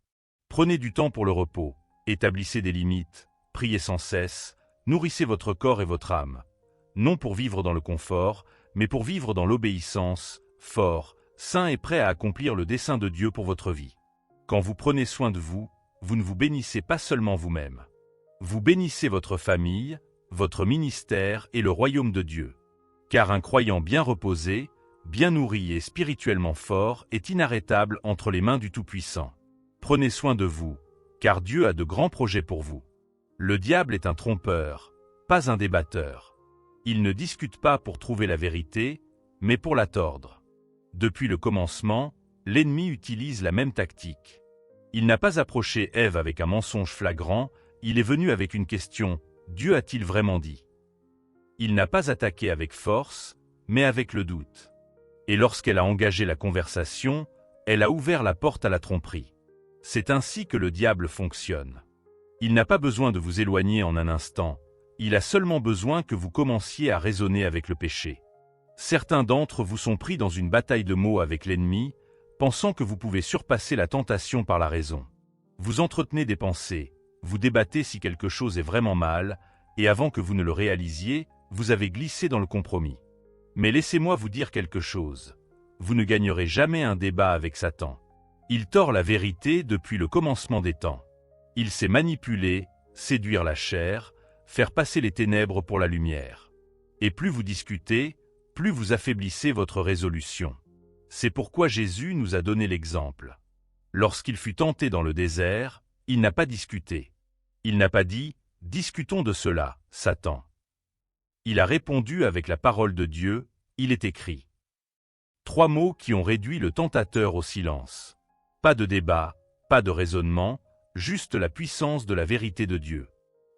Prenez du temps pour le repos, établissez des limites, priez sans cesse, nourrissez votre corps et votre âme. Non pour vivre dans le confort, mais pour vivre dans l'obéissance, fort, saint et prêt à accomplir le dessein de Dieu pour votre vie. Quand vous prenez soin de vous, vous ne vous bénissez pas seulement vous-même. Vous bénissez votre famille, votre ministère et le royaume de Dieu. Car un croyant bien reposé, bien nourri et spirituellement fort est inarrêtable entre les mains du Tout-Puissant. Prenez soin de vous, car Dieu a de grands projets pour vous. Le diable est un trompeur, pas un débatteur. Il ne discute pas pour trouver la vérité, mais pour la tordre. Depuis le commencement, l'ennemi utilise la même tactique. Il n'a pas approché Ève avec un mensonge flagrant, il est venu avec une question, Dieu a-t-il vraiment dit? Il n'a pas attaqué avec force, mais avec le doute. Et lorsqu'elle a engagé la conversation, elle a ouvert la porte à la tromperie. C'est ainsi que le diable fonctionne. Il n'a pas besoin de vous éloigner en un instant, il a seulement besoin que vous commenciez à raisonner avec le péché. Certains d'entre vous sont pris dans une bataille de mots avec l'ennemi, pensant que vous pouvez surpasser la tentation par la raison. Vous entretenez des pensées, vous débattez si quelque chose est vraiment mal, et avant que vous ne le réalisiez, vous avez glissé dans le compromis. Mais laissez-moi vous dire quelque chose. Vous ne gagnerez jamais un débat avec Satan. Il tord la vérité depuis le commencement des temps. Il sait manipuler, séduire la chair, faire passer les ténèbres pour la lumière. Et plus vous discutez, plus vous affaiblissez votre résolution. C'est pourquoi Jésus nous a donné l'exemple. Lorsqu'il fut tenté dans le désert, il n'a pas discuté. Il n'a pas dit « Discutons de cela, Satan ». Il a répondu avec la parole de Dieu, il est écrit. 3 mots qui ont réduit le tentateur au silence. Pas de débat, pas de raisonnement, juste la puissance de la vérité de Dieu.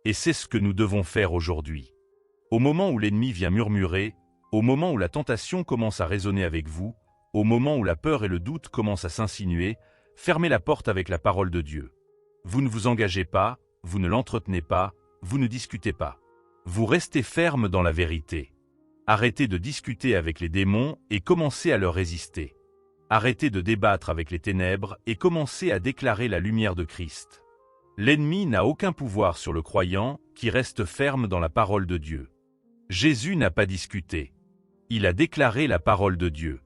Et c'est ce que nous devons faire aujourd'hui. Au moment où l'ennemi vient murmurer, au moment où la tentation commence à résonner avec vous, au moment où la peur et le doute commencent à s'insinuer, fermez la porte avec la parole de Dieu. Vous ne vous engagez pas, vous ne l'entretenez pas, vous ne discutez pas. Vous restez ferme dans la vérité. Arrêtez de discuter avec les démons et commencez à leur résister. Arrêtez de débattre avec les ténèbres et commencez à déclarer la lumière de Christ. L'ennemi n'a aucun pouvoir sur le croyant qui reste ferme dans la parole de Dieu. Jésus n'a pas discuté. Il a déclaré la parole de Dieu.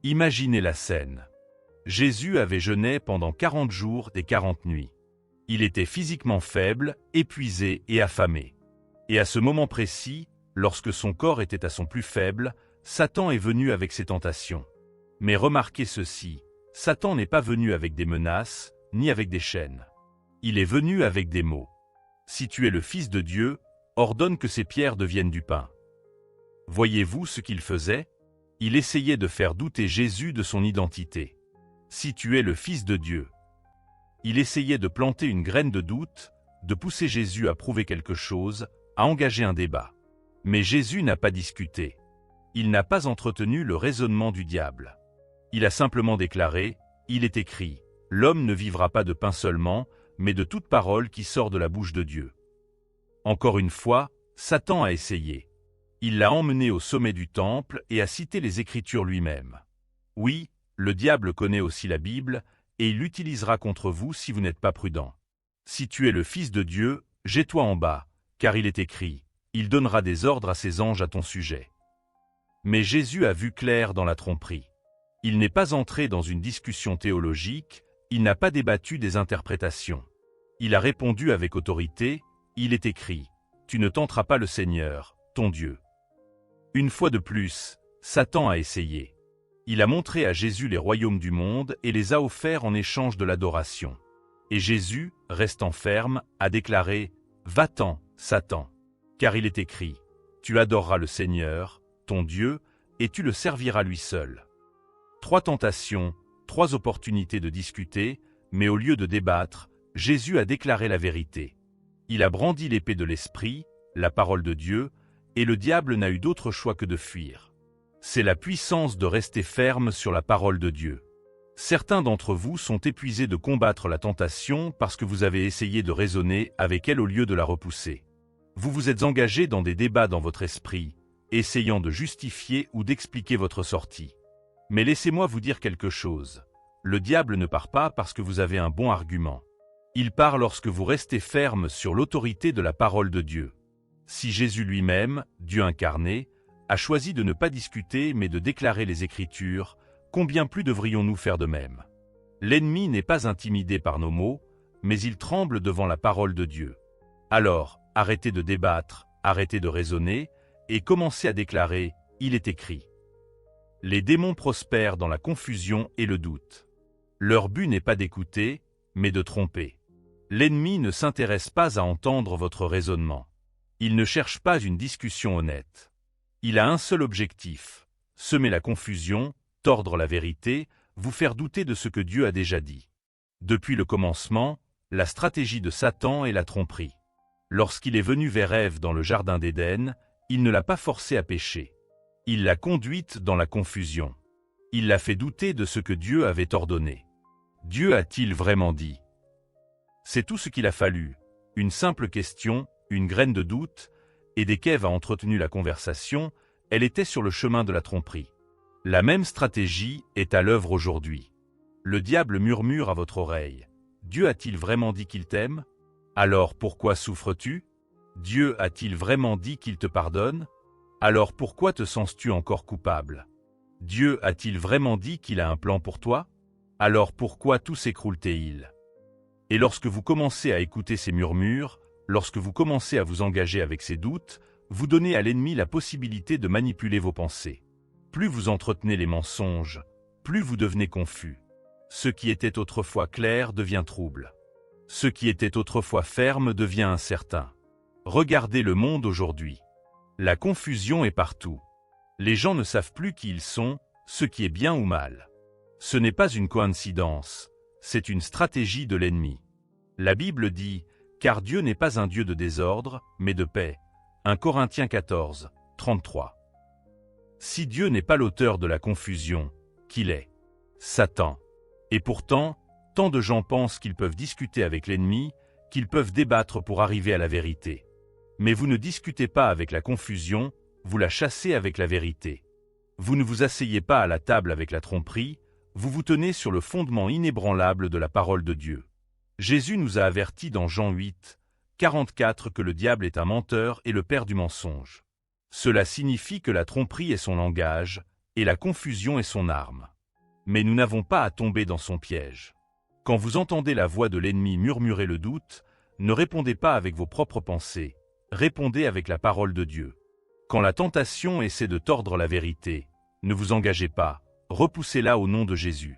Imaginez la scène. Jésus avait jeûné pendant 40 jours et 40 nuits. Il était physiquement faible, épuisé et affamé. Et à ce moment précis, lorsque son corps était à son plus faible, Satan est venu avec ses tentations. Mais remarquez ceci, Satan n'est pas venu avec des menaces, ni avec des chaînes. Il est venu avec des mots. Si tu es le Fils de Dieu, ordonne que ces pierres deviennent du pain. Voyez-vous ce qu'il faisait? Il essayait de faire douter Jésus de son identité. Si tu es le Fils de Dieu. Il essayait de planter une graine de doute, de pousser Jésus à prouver quelque chose, à engager un débat. Mais Jésus n'a pas discuté. Il n'a pas entretenu le raisonnement du diable. Il a simplement déclaré, il est écrit, l'homme ne vivra pas de pain seulement, mais de toute parole qui sort de la bouche de Dieu. Encore une fois, Satan a essayé. Il l'a emmené au sommet du temple et a cité les Écritures lui-même. Oui, le diable connaît aussi la Bible, et il l'utilisera contre vous si vous n'êtes pas prudent. Si tu es le Fils de Dieu, jette-toi en bas, car il est écrit, il donnera des ordres à ses anges à ton sujet. Mais Jésus a vu clair dans la tromperie. Il n'est pas entré dans une discussion théologique, il n'a pas débattu des interprétations. Il a répondu avec autorité, il est écrit, tu ne tenteras pas le Seigneur, ton Dieu. Une fois de plus, Satan a essayé. Il a montré à Jésus les royaumes du monde et les a offerts en échange de l'adoration. Et Jésus, restant ferme, a déclaré « Va-t'en, Satan !» Car il est écrit « Tu adoreras le Seigneur, ton Dieu, et tu le serviras lui seul. » 3 tentations, 3 opportunités de discuter, mais au lieu de débattre, Jésus a déclaré la vérité. Il a brandi l'épée de l'Esprit, la parole de Dieu, et le diable n'a eu d'autre choix que de fuir. C'est la puissance de rester ferme sur la parole de Dieu. Certains d'entre vous sont épuisés de combattre la tentation parce que vous avez essayé de raisonner avec elle au lieu de la repousser. Vous vous êtes engagés dans des débats dans votre esprit, essayant de justifier ou d'expliquer votre sortie. Mais laissez-moi vous dire quelque chose. Le diable ne part pas parce que vous avez un bon argument. Il part lorsque vous restez ferme sur l'autorité de la parole de Dieu. Si Jésus lui-même, Dieu incarné, a choisi de ne pas discuter mais de déclarer les Écritures, combien plus devrions-nous faire de même? L'ennemi n'est pas intimidé par nos mots, mais il tremble devant la parole de Dieu. Alors, arrêtez de débattre, arrêtez de raisonner, et commencez à déclarer « Il est écrit ». Les démons prospèrent dans la confusion et le doute. Leur but n'est pas d'écouter, mais de tromper. L'ennemi ne s'intéresse pas à entendre votre raisonnement. Il ne cherche pas une discussion honnête. Il a un seul objectif, semer la confusion, tordre la vérité, vous faire douter de ce que Dieu a déjà dit. Depuis le commencement, la stratégie de Satan est la tromperie. Lorsqu'il est venu vers Ève dans le jardin d'Éden, il ne l'a pas forcée à pécher. Il l'a conduite dans la confusion. Il l'a fait douter de ce que Dieu avait ordonné. Dieu a-t-il vraiment dit? C'est tout ce qu'il a fallu, une simple question, une graine de doute, et dès qu'Ève a entretenu la conversation, elle était sur le chemin de la tromperie. La même stratégie est à l'œuvre aujourd'hui. Le diable murmure à votre oreille. Dieu a-t-il vraiment dit qu'il t'aime? Alors pourquoi souffres-tu? Dieu a-t-il vraiment dit qu'il te pardonne? Alors pourquoi te sens-tu encore coupable? Dieu a-t-il vraiment dit qu'il a un plan pour toi? Alors pourquoi tout s'écroule-t-il? Et lorsque vous commencez à écouter ces murmures, lorsque vous commencez à vous engager avec ces doutes, vous donnez à l'ennemi la possibilité de manipuler vos pensées. Plus vous entretenez les mensonges, plus vous devenez confus. Ce qui était autrefois clair devient trouble. Ce qui était autrefois ferme devient incertain. Regardez le monde aujourd'hui. La confusion est partout. Les gens ne savent plus qui ils sont, ce qui est bien ou mal. Ce n'est pas une coïncidence, c'est une stratégie de l'ennemi. La Bible dit « Car Dieu n'est pas un Dieu de désordre, mais de paix ». 1 Corinthiens 14, 33. Si Dieu n'est pas l'auteur de la confusion, qui l'est? Satan. Et pourtant, tant de gens pensent qu'ils peuvent discuter avec l'ennemi, qu'ils peuvent débattre pour arriver à la vérité. Mais vous ne discutez pas avec la confusion, vous la chassez avec la vérité. Vous ne vous asseyez pas à la table avec la tromperie, vous vous tenez sur le fondement inébranlable de la parole de Dieu. Jésus nous a avertis dans Jean 8, 44 que le diable est un menteur et le père du mensonge. Cela signifie que la tromperie est son langage, et la confusion est son arme. Mais nous n'avons pas à tomber dans son piège. Quand vous entendez la voix de l'ennemi murmurer le doute, ne répondez pas avec vos propres pensées, répondez avec la parole de Dieu. Quand la tentation essaie de tordre la vérité, ne vous engagez pas, repoussez-la au nom de Jésus.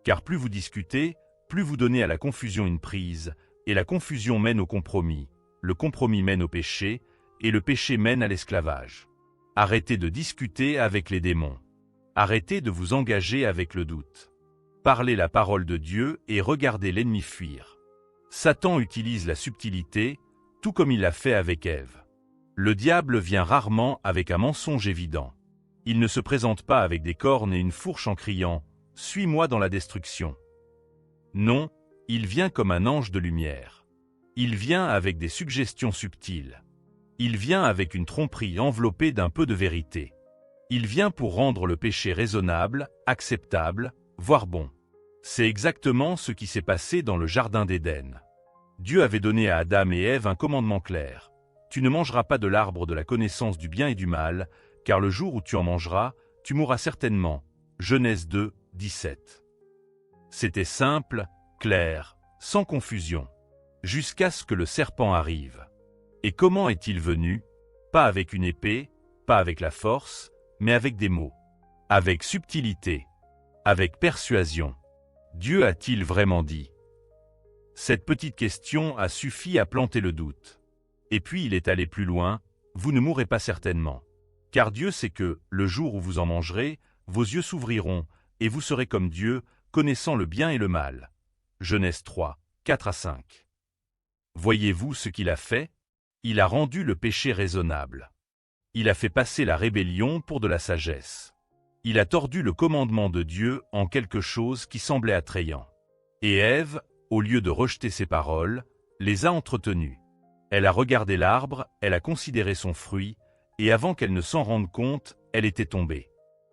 Car plus vous discutez, plus vous donnez à la confusion une prise, et la confusion mène au compromis, le compromis mène au péché, et le péché mène à l'esclavage. Arrêtez de discuter avec les démons. Arrêtez de vous engager avec le doute. Parlez la parole de Dieu et regardez l'ennemi fuir. Satan utilise la subtilité, tout comme il l'a fait avec Ève. Le diable vient rarement avec un mensonge évident. Il ne se présente pas avec des cornes et une fourche en criant « Suis-moi dans la destruction ». Non, il vient comme un ange de lumière. Il vient avec des suggestions subtiles. Il vient avec une tromperie enveloppée d'un peu de vérité. Il vient pour rendre le péché raisonnable, acceptable, voire bon. C'est exactement ce qui s'est passé dans le jardin d'Éden. Dieu avait donné à Adam et Ève un commandement clair. Tu ne mangeras pas de l'arbre de la connaissance du bien et du mal, car le jour où tu en mangeras, tu mourras certainement. Genèse 2, 17. C'était simple, clair, sans confusion, jusqu'à ce que le serpent arrive. Et comment est-il venu? Pas avec une épée, pas avec la force, mais avec des mots. Avec subtilité. avec persuasion. Dieu a-t-il vraiment dit? Cette petite question a suffi à planter le doute. Et puis il est allé plus loin, vous ne mourrez pas certainement. Car Dieu sait que, le jour où vous en mangerez, vos yeux s'ouvriront, et vous serez comme Dieu, connaissant le bien et le mal. Genèse 3, 4-5. Voyez-vous ce qu'il a fait? Il a rendu le péché raisonnable. Il a fait passer la rébellion pour de la sagesse. Il a tordu le commandement de Dieu en quelque chose qui semblait attrayant. Et Ève, au lieu de rejeter ses paroles, les a entretenues. Elle a regardé l'arbre, elle a considéré son fruit, et avant qu'elle ne s'en rende compte, elle était tombée.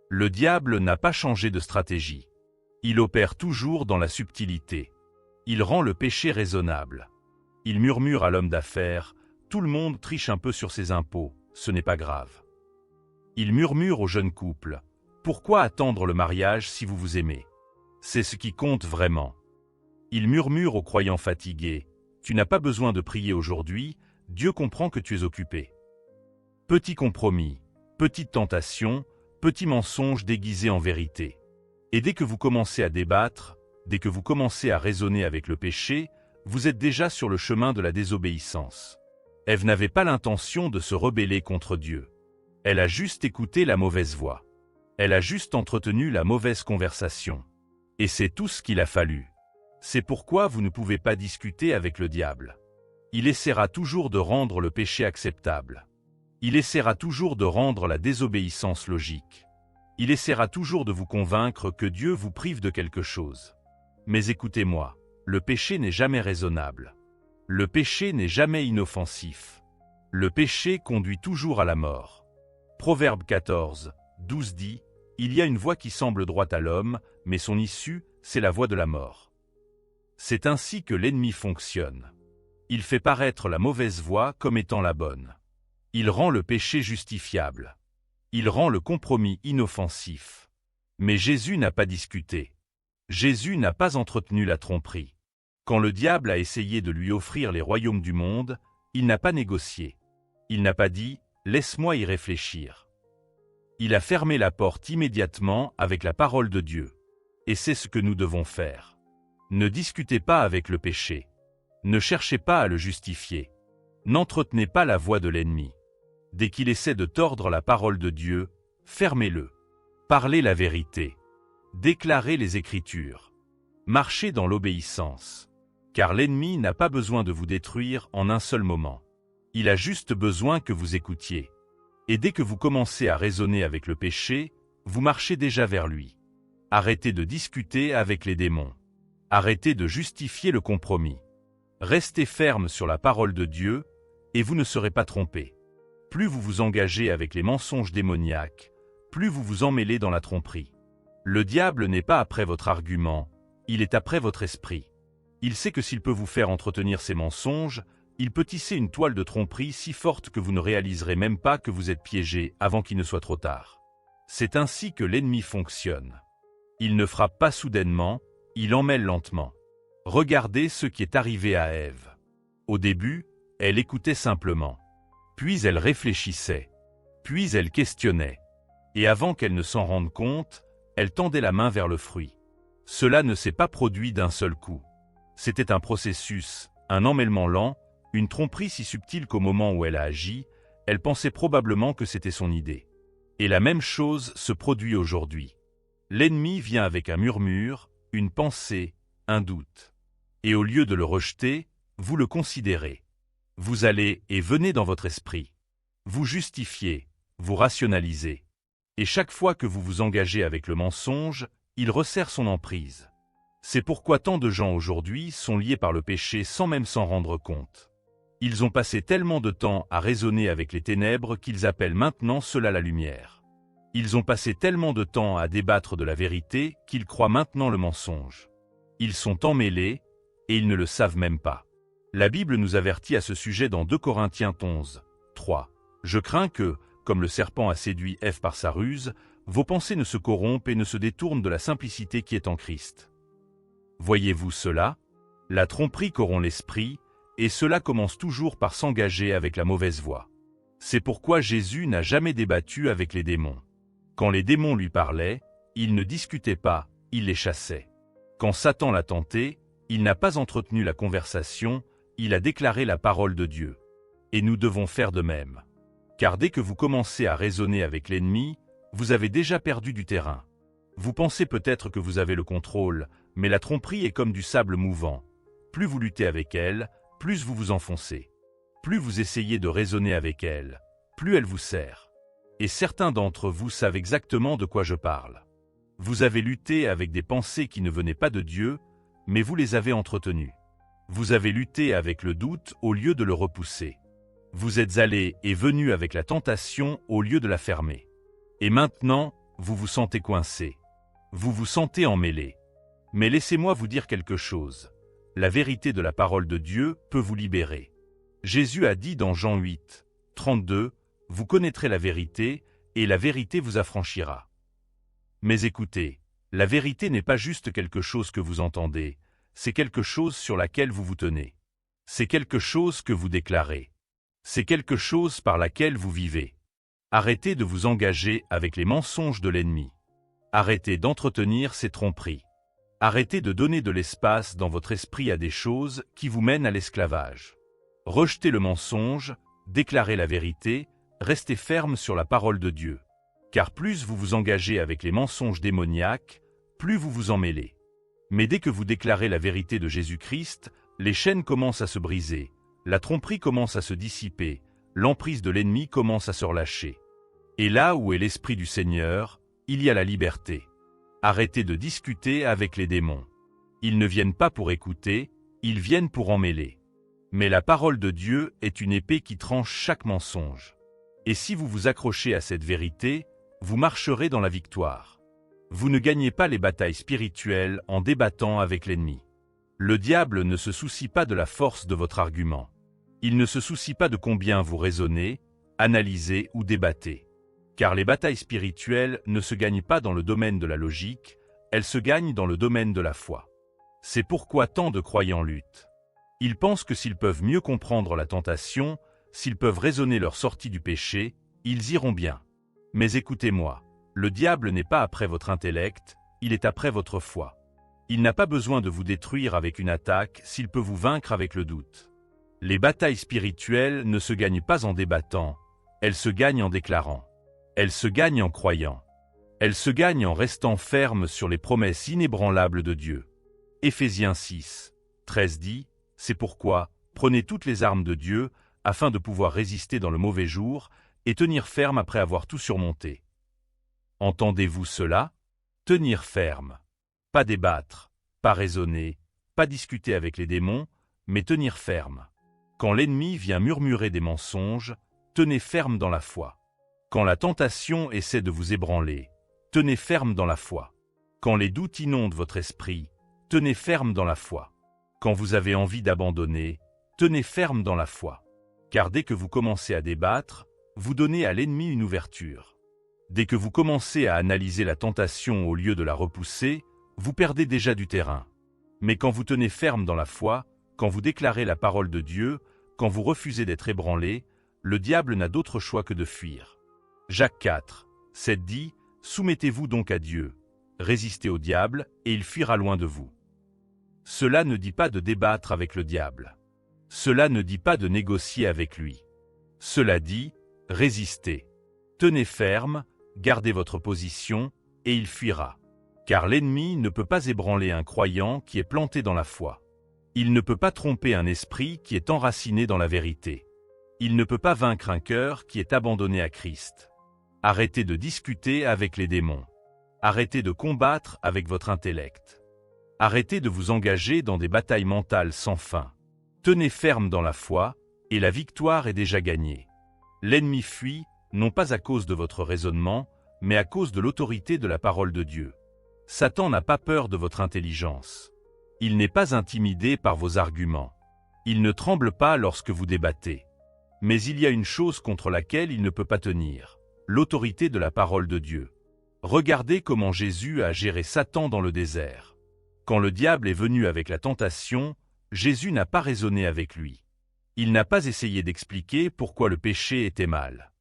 Le diable n'a pas changé de stratégie. Il opère toujours dans la subtilité. Il rend le péché raisonnable. Il murmure à l'homme d'affaires, « Tout le monde triche un peu sur ses impôts, ce n'est pas grave. » Il murmure au jeune couple, « Pourquoi attendre le mariage si vous vous aimez? C'est ce qui compte vraiment. » Il murmure aux croyants fatigués, « Tu n'as pas besoin de prier aujourd'hui, Dieu comprend que tu es occupé. » Petit compromis, petite tentation, petit mensonge déguisé en vérité. Et dès que vous commencez à débattre, dès que vous commencez à raisonner avec le péché, vous êtes déjà sur le chemin de la désobéissance. Ève n'avait pas l'intention de se rebeller contre Dieu. Elle a juste écouté la mauvaise voix. Elle a juste entretenu la mauvaise conversation. Et c'est tout ce qu'il a fallu. C'est pourquoi vous ne pouvez pas discuter avec le diable. Il essaiera toujours de rendre le péché acceptable. Il essaiera toujours de rendre la désobéissance logique. Il essaiera toujours de vous convaincre que Dieu vous prive de quelque chose. Mais écoutez-moi, le péché n'est jamais raisonnable. Le péché n'est jamais inoffensif. Le péché conduit toujours à la mort. Proverbe 14, 12 dit, « Il y a une voie qui semble droite à l'homme, mais son issue, c'est la voie de la mort. » C'est ainsi que l'ennemi fonctionne. Il fait paraître la mauvaise voie comme étant la bonne. Il rend le péché justifiable. Il rend le compromis inoffensif. Mais Jésus n'a pas discuté. Jésus n'a pas entretenu la tromperie. Quand le diable a essayé de lui offrir les royaumes du monde, il n'a pas négocié. Il n'a pas dit « Laisse-moi y réfléchir ». Il a fermé la porte immédiatement avec la parole de Dieu. Et c'est ce que nous devons faire. Ne discutez pas avec le péché. Ne cherchez pas à le justifier. N'entretenez pas la voix de l'ennemi. Dès qu'il essaie de tordre la parole de Dieu, fermez-le. Parlez la vérité. Déclarez les Écritures. Marchez dans l'obéissance. Car l'ennemi n'a pas besoin de vous détruire en un seul moment. Il a juste besoin que vous écoutiez. Et dès que vous commencez à raisonner avec le péché, vous marchez déjà vers lui. Arrêtez de discuter avec les démons. Arrêtez de justifier le compromis. Restez ferme sur la parole de Dieu, et vous ne serez pas trompés. Plus vous vous engagez avec les mensonges démoniaques, plus vous vous emmêlez dans la tromperie. Le diable n'est pas après votre argument, il est après votre esprit. Il sait que s'il peut vous faire entretenir ses mensonges, il peut tisser une toile de tromperie si forte que vous ne réaliserez même pas que vous êtes piégé avant qu'il ne soit trop tard. C'est ainsi que l'ennemi fonctionne. Il ne frappe pas soudainement, il emmêle lentement. Regardez ce qui est arrivé à Ève. Au début, elle écoutait simplement. Puis elle réfléchissait. Puis elle questionnait. Et avant qu'elle ne s'en rende compte, elle tendait la main vers le fruit. Cela ne s'est pas produit d'un seul coup. C'était un processus, un emmêlement lent, une tromperie si subtile qu'au moment où elle a agi, elle pensait probablement que c'était son idée. Et la même chose se produit aujourd'hui. L'ennemi vient avec un murmure, une pensée, un doute. Et au lieu de le rejeter, vous le considérez. Vous allez et venez dans votre esprit. Vous justifiez, vous rationalisez. Et chaque fois que vous vous engagez avec le mensonge, il resserre son emprise. C'est pourquoi tant de gens aujourd'hui sont liés par le péché sans même s'en rendre compte. Ils ont passé tellement de temps à raisonner avec les ténèbres qu'ils appellent maintenant cela la lumière. Ils ont passé tellement de temps à débattre de la vérité qu'ils croient maintenant le mensonge. Ils sont emmêlés et ils ne le savent même pas. La Bible nous avertit à ce sujet dans 2 Corinthiens 11, 3. « Je crains que, comme le serpent a séduit Ève par sa ruse, vos pensées ne se corrompent et ne se détournent de la simplicité qui est en Christ. » Voyez-vous cela? La tromperie corrompt l'esprit, et cela commence toujours par s'engager avec la mauvaise voie. C'est pourquoi Jésus n'a jamais débattu avec les démons. Quand les démons lui parlaient, il ne discutait pas, il les chassait. Quand Satan l'a tenté, il n'a pas entretenu la conversation, il a déclaré la parole de Dieu. Et nous devons faire de même. Car dès que vous commencez à raisonner avec l'ennemi, vous avez déjà perdu du terrain. Vous pensez peut-être que vous avez le contrôle, mais la tromperie est comme du sable mouvant. Plus vous luttez avec elle, plus vous vous enfoncez. Plus vous essayez de raisonner avec elle, plus elle vous sert. Et certains d'entre vous savent exactement de quoi je parle. Vous avez lutté avec des pensées qui ne venaient pas de Dieu, mais vous les avez entretenues. Vous avez lutté avec le doute au lieu de le repousser. Vous êtes allé et venu avec la tentation au lieu de la fermer. Et maintenant, vous vous sentez coincé. Vous vous sentez emmêlé. Mais laissez-moi vous dire quelque chose. La vérité de la parole de Dieu peut vous libérer. Jésus a dit dans Jean 8, 32, « Vous connaîtrez la vérité, et la vérité vous affranchira. » Mais écoutez, la vérité n'est pas juste quelque chose que vous entendez, c'est quelque chose sur laquelle vous vous tenez. C'est quelque chose que vous déclarez. C'est quelque chose par laquelle vous vivez. Arrêtez de vous engager avec les mensonges de l'ennemi. Arrêtez d'entretenir ces tromperies. Arrêtez de donner de l'espace dans votre esprit à des choses qui vous mènent à l'esclavage. Rejetez le mensonge, déclarez la vérité, restez ferme sur la parole de Dieu. Car plus vous vous engagez avec les mensonges démoniaques, plus vous vous emmêlez. Mais dès que vous déclarez la vérité de Jésus-Christ, les chaînes commencent à se briser, la tromperie commence à se dissiper, l'emprise de l'ennemi commence à se relâcher. Et là où est l'Esprit du Seigneur, il y a la liberté. Arrêtez de discuter avec les démons. Ils ne viennent pas pour écouter, ils viennent pour emmêler. Mais la parole de Dieu est une épée qui tranche chaque mensonge. Et si vous vous accrochez à cette vérité, vous marcherez dans la victoire. Vous ne gagnez pas les batailles spirituelles en débattant avec l'ennemi. Le diable ne se soucie pas de la force de votre argument. Il ne se soucie pas de combien vous raisonnez, analysez ou débattez. Car les batailles spirituelles ne se gagnent pas dans le domaine de la logique, elles se gagnent dans le domaine de la foi. C'est pourquoi tant de croyants luttent. Ils pensent que s'ils peuvent mieux comprendre la tentation, s'ils peuvent raisonner leur sortie du péché, ils iront bien. Mais écoutez-moi, le diable n'est pas après votre intellect, il est après votre foi. Il n'a pas besoin de vous détruire avec une attaque s'il peut vous vaincre avec le doute. Les batailles spirituelles ne se gagnent pas en débattant, elles se gagnent en déclarant. Elles se gagnent en croyant. Elles se gagnent en restant fermes sur les promesses inébranlables de Dieu. Éphésiens 6, 13 dit, « C'est pourquoi, prenez toutes les armes de Dieu, afin de pouvoir résister dans le mauvais jour, et tenir ferme après avoir tout surmonté. » Entendez-vous cela? Tenir ferme. Pas débattre, pas raisonner, pas discuter avec les démons, mais tenir ferme. Quand l'ennemi vient murmurer des mensonges, tenez ferme dans la foi. Quand la tentation essaie de vous ébranler, tenez ferme dans la foi. Quand les doutes inondent votre esprit, tenez ferme dans la foi. Quand vous avez envie d'abandonner, tenez ferme dans la foi. Car dès que vous commencez à débattre, vous donnez à l'ennemi une ouverture. Dès que vous commencez à analyser la tentation au lieu de la repousser, vous perdez déjà du terrain. Mais quand vous tenez ferme dans la foi, quand vous déclarez la parole de Dieu, quand vous refusez d'être ébranlé, le diable n'a d'autre choix que de fuir. Jacques 4, 7 dit, « Soumettez-vous donc à Dieu, résistez au diable, et il fuira loin de vous. » Cela ne dit pas de débattre avec le diable. Cela ne dit pas de négocier avec lui. Cela dit, résistez. Tenez ferme, gardez votre position, et il fuira. Car l'ennemi ne peut pas ébranler un croyant qui est planté dans la foi. Il ne peut pas tromper un esprit qui est enraciné dans la vérité. Il ne peut pas vaincre un cœur qui est abandonné à Christ. Arrêtez de discuter avec les démons. Arrêtez de combattre avec votre intellect. Arrêtez de vous engager dans des batailles mentales sans fin. Tenez ferme dans la foi, et la victoire est déjà gagnée. L'ennemi fuit, non pas à cause de votre raisonnement, mais à cause de l'autorité de la parole de Dieu. Satan n'a pas peur de votre intelligence. Il n'est pas intimidé par vos arguments. Il ne tremble pas lorsque vous débattez. Mais il y a une chose contre laquelle il ne peut pas tenir. L'autorité de la parole de Dieu. Regardez comment Jésus a géré Satan dans le désert. Quand le diable est venu avec la tentation, Jésus n'a pas raisonné avec lui. Il n'a pas essayé d'expliquer pourquoi le péché était mal.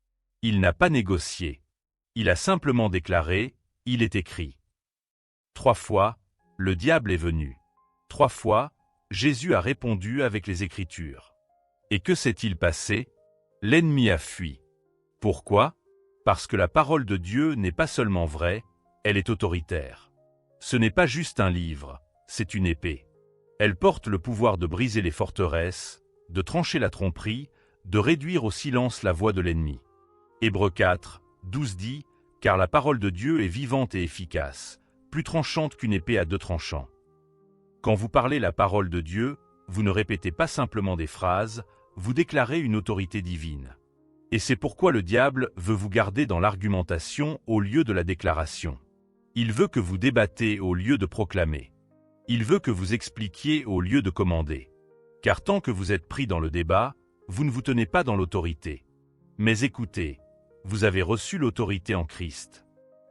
Il n'a pas négocié. Il a simplement déclaré, « Il est écrit. » 3 fois, le diable est venu. 3 fois, Jésus a répondu avec les Écritures. Et que s'est-il passé? L'ennemi a fui. Pourquoi? Parce que la parole de Dieu n'est pas seulement vraie, elle est autoritaire. Ce n'est pas juste un livre, c'est une épée. Elle porte le pouvoir de briser les forteresses, de trancher la tromperie, de réduire au silence la voix de l'ennemi. Hébreux 4, 12 dit « Car la parole de Dieu est vivante et efficace, plus tranchante qu'une épée à 2 tranchants. » Quand vous parlez la parole de Dieu, vous ne répétez pas simplement des phrases, vous déclarez une autorité divine. Et c'est pourquoi le diable veut vous garder dans l'argumentation au lieu de la déclaration. Il veut que vous débattez au lieu de proclamer. Il veut que vous expliquiez au lieu de commander. Car tant que vous êtes pris dans le débat, vous ne vous tenez pas dans l'autorité. Mais écoutez, vous avez reçu l'autorité en Christ.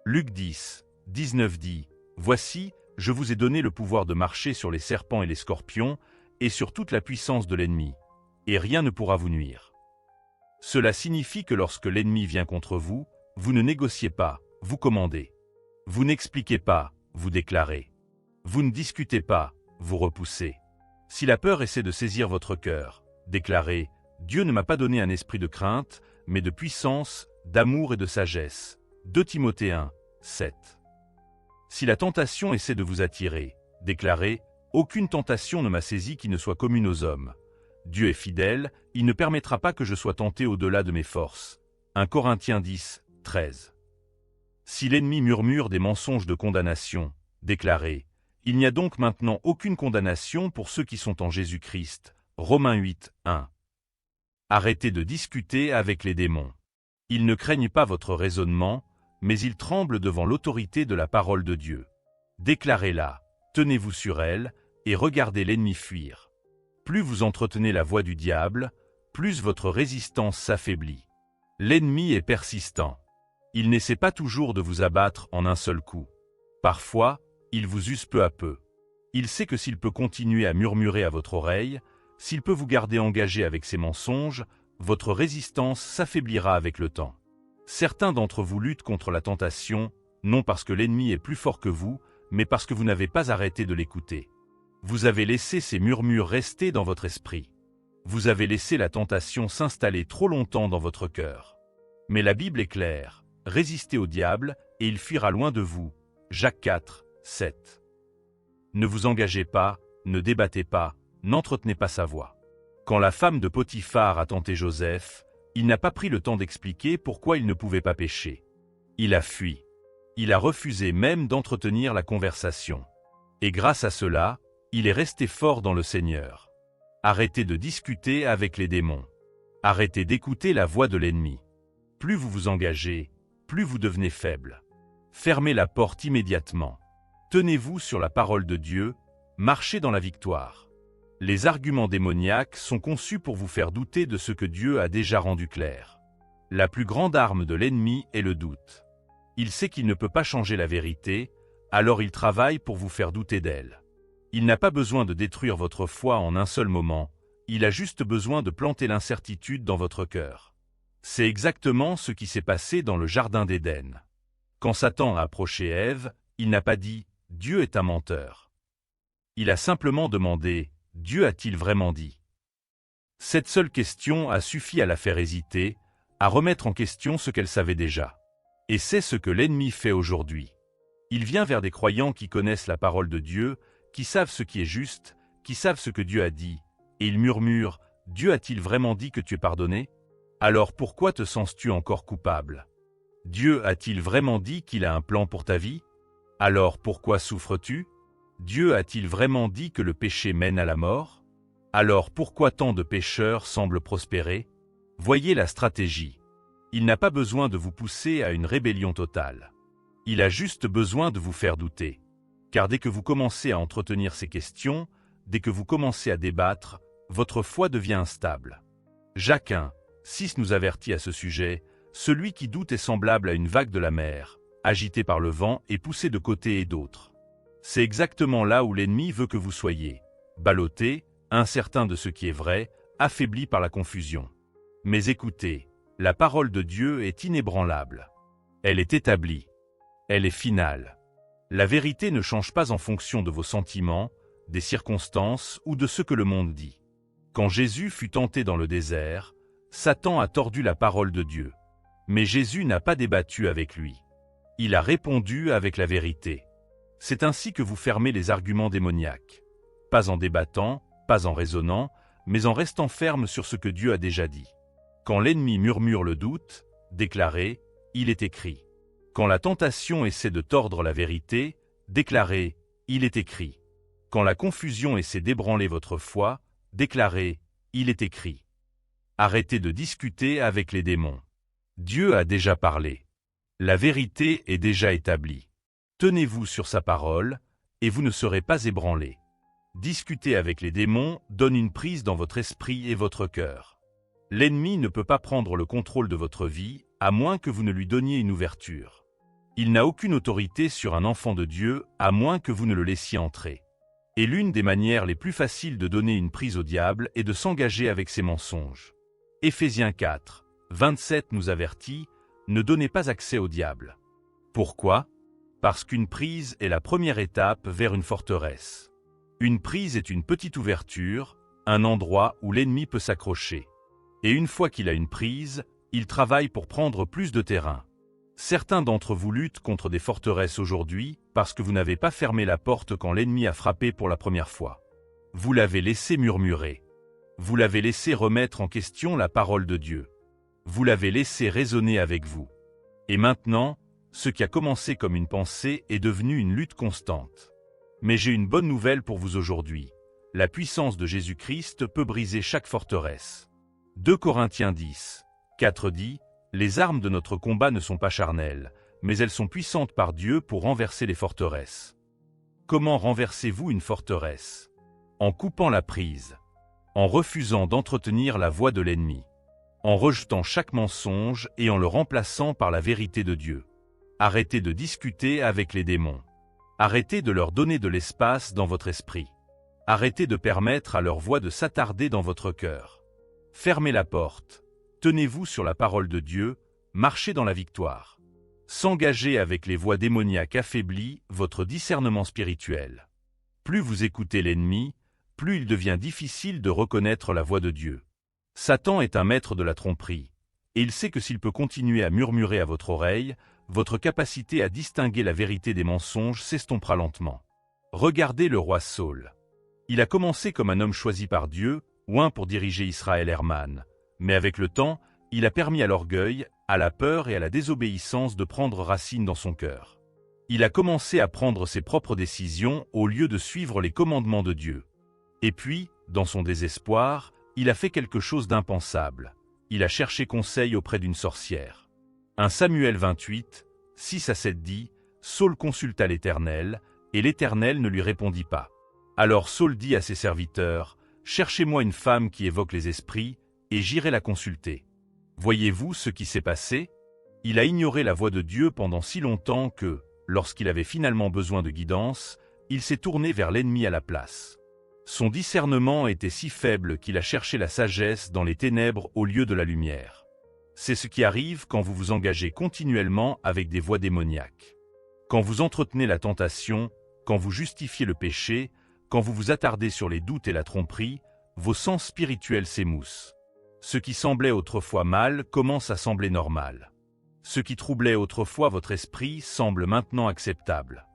Luc 10, 19 dit « Voici, je vous ai donné le pouvoir de marcher sur les serpents et les scorpions, et sur toute la puissance de l'ennemi, et rien ne pourra vous nuire. » Cela signifie que lorsque l'ennemi vient contre vous, vous ne négociez pas, vous commandez. Vous n'expliquez pas, vous déclarez. Vous ne discutez pas, vous repoussez. Si la peur essaie de saisir votre cœur, déclarez « Dieu ne m'a pas donné un esprit de crainte, mais de puissance, d'amour et de sagesse. » 2 Timothée 1, 7. Si la tentation essaie de vous attirer, déclarez « Aucune tentation ne m'a saisi qui ne soit commune aux hommes. Dieu est fidèle, il ne permettra pas que je sois tenté au-delà de mes forces. » 1 Corinthiens 10, 13. Si l'ennemi murmure des mensonges de condamnation, déclarez « Il n'y a donc maintenant aucune condamnation pour ceux qui sont en Jésus-Christ. » Romains 8, 1. Arrêtez de discuter avec les démons. Ils ne craignent pas votre raisonnement, mais ils tremblent devant l'autorité de la parole de Dieu. Déclarez-la, tenez-vous sur elle, et regardez l'ennemi fuir. Plus vous entretenez la voix du diable, plus votre résistance s'affaiblit. L'ennemi est persistant. Il n'essaie pas toujours de vous abattre en un seul coup. Parfois, il vous use peu à peu. Il sait que s'il peut continuer à murmurer à votre oreille, s'il peut vous garder engagé avec ses mensonges, votre résistance s'affaiblira avec le temps. Certains d'entre vous luttent contre la tentation, non parce que l'ennemi est plus fort que vous, mais parce que vous n'avez pas arrêté de l'écouter. Vous avez laissé ces murmures rester dans votre esprit. Vous avez laissé la tentation s'installer trop longtemps dans votre cœur. Mais la Bible est claire, résistez au diable, et il fuira loin de vous. Jacques 4, 7. Ne vous engagez pas, ne débattez pas, n'entretenez pas sa voix. Quand la femme de Potiphar a tenté Joseph, il n'a pas pris le temps d'expliquer pourquoi il ne pouvait pas pécher. Il a fui. Il a refusé même d'entretenir la conversation. Et grâce à cela, il est resté fort dans le Seigneur. Arrêtez de discuter avec les démons. Arrêtez d'écouter la voix de l'ennemi. Plus vous vous engagez, plus vous devenez faible. Fermez la porte immédiatement. Tenez-vous sur la parole de Dieu, marchez dans la victoire. Les arguments démoniaques sont conçus pour vous faire douter de ce que Dieu a déjà rendu clair. La plus grande arme de l'ennemi est le doute. Il sait qu'il ne peut pas changer la vérité, alors il travaille pour vous faire douter d'elle. Il n'a pas besoin de détruire votre foi en un seul moment, il a juste besoin de planter l'incertitude dans votre cœur. C'est exactement ce qui s'est passé dans le jardin d'Éden. Quand Satan a approché Ève, il n'a pas dit « Dieu est un menteur ». Il a simplement demandé « Dieu a-t-il vraiment dit ?» Cette seule question a suffi à la faire hésiter, à remettre en question ce qu'elle savait déjà. Et c'est ce que l'ennemi fait aujourd'hui. Il vient vers des croyants qui connaissent la parole de Dieu, qui savent ce qui est juste, qui savent ce que Dieu a dit, et il murmure « Dieu a-t-il vraiment dit que tu es pardonné ? Alors pourquoi te sens-tu encore coupable ? Dieu a-t-il vraiment dit qu'il a un plan pour ta vie ? Alors pourquoi souffres-tu ? Dieu a-t-il vraiment dit que le péché mène à la mort ? Alors pourquoi tant de pécheurs semblent prospérer ? Voyez la stratégie. Il n'a pas besoin de vous pousser à une rébellion totale. Il a juste besoin de vous faire douter. Car dès que vous commencez à entretenir ces questions, dès que vous commencez à débattre, votre foi devient instable. Jacques 1, 6 nous avertit à ce sujet, « Celui qui doute est semblable à une vague de la mer, agitée par le vent et poussée de côté et d'autre. » C'est exactement là où l'ennemi veut que vous soyez, ballotté, incertain de ce qui est vrai, affaibli par la confusion. Mais écoutez, la parole de Dieu est inébranlable. Elle est établie. Elle est finale. La vérité ne change pas en fonction de vos sentiments, des circonstances ou de ce que le monde dit. Quand Jésus fut tenté dans le désert, Satan a tordu la parole de Dieu. Mais Jésus n'a pas débattu avec lui. Il a répondu avec la vérité. C'est ainsi que vous fermez les arguments démoniaques. Pas en débattant, pas en raisonnant, mais en restant ferme sur ce que Dieu a déjà dit. Quand l'ennemi murmure le doute, déclarez « Il est écrit ». Quand la tentation essaie de tordre la vérité, déclarez « Il est écrit ». Quand la confusion essaie d'ébranler votre foi, déclarez « Il est écrit ». Arrêtez de discuter avec les démons. Dieu a déjà parlé. La vérité est déjà établie. Tenez-vous sur sa parole, et vous ne serez pas ébranlés. Discuter avec les démons donne une prise dans votre esprit et votre cœur. L'ennemi ne peut pas prendre le contrôle de votre vie, à moins que vous ne lui donniez une ouverture. Il n'a aucune autorité sur un enfant de Dieu, à moins que vous ne le laissiez entrer. Et l'une des manières les plus faciles de donner une prise au diable est de s'engager avec ses mensonges. Éphésiens 4, 27 nous avertit, ne donnez pas accès au diable. Pourquoi ? Parce qu'une prise est la première étape vers une forteresse. Une prise est une petite ouverture, un endroit où l'ennemi peut s'accrocher. Et une fois qu'il a une prise, il travaille pour prendre plus de terrain. Certains d'entre vous luttent contre des forteresses aujourd'hui parce que vous n'avez pas fermé la porte quand l'ennemi a frappé pour la première fois. Vous l'avez laissé murmurer. Vous l'avez laissé remettre en question la parole de Dieu. Vous l'avez laissé raisonner avec vous. Et maintenant, ce qui a commencé comme une pensée est devenu une lutte constante. Mais j'ai une bonne nouvelle pour vous aujourd'hui. La puissance de Jésus-Christ peut briser chaque forteresse. 2 Corinthiens 10, 4 dit « Les armes de notre combat ne sont pas charnelles, mais elles sont puissantes par Dieu pour renverser les forteresses. » Comment renversez-vous une forteresse ? En coupant la prise, en refusant d'entretenir la voix de l'ennemi, en rejetant chaque mensonge et en le remplaçant par la vérité de Dieu. Arrêtez de discuter avec les démons. Arrêtez de leur donner de l'espace dans votre esprit. Arrêtez de permettre à leur voix de s'attarder dans votre cœur. Fermez la porte. Tenez-vous sur la parole de Dieu, marchez dans la victoire. S'engager avec les voix démoniaques affaiblit votre discernement spirituel. Plus vous écoutez l'ennemi, plus il devient difficile de reconnaître la voix de Dieu. Satan est un maître de la tromperie, et il sait que s'il peut continuer à murmurer à votre oreille, votre capacité à distinguer la vérité des mensonges s'estompera lentement. Regardez le roi Saül. Il a commencé comme un homme choisi par Dieu, oint pour diriger Israël Hermann. Mais avec le temps, il a permis à l'orgueil, à la peur et à la désobéissance de prendre racine dans son cœur. Il a commencé à prendre ses propres décisions au lieu de suivre les commandements de Dieu. Et puis, dans son désespoir, il a fait quelque chose d'impensable. Il a cherché conseil auprès d'une sorcière. 1 Samuel 28, 6 à 7 dit « Saül consulta l'Éternel, et l'Éternel ne lui répondit pas. Alors Saül dit à ses serviteurs « Cherchez-moi une femme qui évoque les esprits, et j'irai la consulter. » Voyez-vous ce qui s'est passé? Il a ignoré la voix de Dieu pendant si longtemps que, lorsqu'il avait finalement besoin de guidance, il s'est tourné vers l'ennemi à la place. Son discernement était si faible qu'il a cherché la sagesse dans les ténèbres au lieu de la lumière. C'est ce qui arrive quand vous vous engagez continuellement avec des voix démoniaques. Quand vous entretenez la tentation, quand vous justifiez le péché, quand vous vous attardez sur les doutes et la tromperie, vos sens spirituels s'émoussent. Ce qui semblait autrefois mal commence à sembler normal. Ce qui troublait autrefois votre esprit semble maintenant acceptable.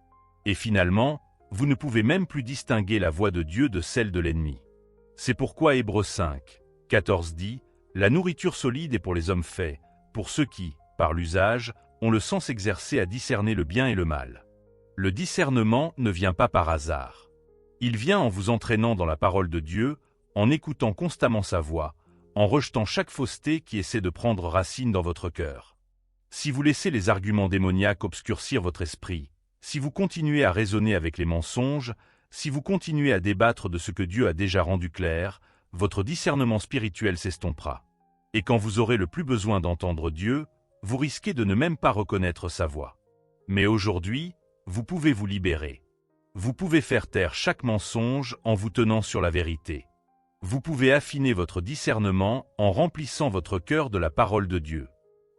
Et finalement, vous ne pouvez même plus distinguer la voix de Dieu de celle de l'ennemi. C'est pourquoi Hébreux 5, 14 dit « La nourriture solide est pour les hommes faits, pour ceux qui, par l'usage, ont le sens exercé à discerner le bien et le mal. » Le discernement ne vient pas par hasard. Il vient en vous entraînant dans la parole de Dieu, en écoutant constamment sa voix, en rejetant chaque fausseté qui essaie de prendre racine dans votre cœur. Si vous laissez les arguments démoniaques obscurcir votre esprit, si vous continuez à raisonner avec les mensonges, si vous continuez à débattre de ce que Dieu a déjà rendu clair, votre discernement spirituel s'estompera. Et quand vous aurez le plus besoin d'entendre Dieu, vous risquez de ne même pas reconnaître sa voix. Mais aujourd'hui, vous pouvez vous libérer. Vous pouvez faire taire chaque mensonge en vous tenant sur la vérité. Vous pouvez affiner votre discernement en remplissant votre cœur de la parole de Dieu.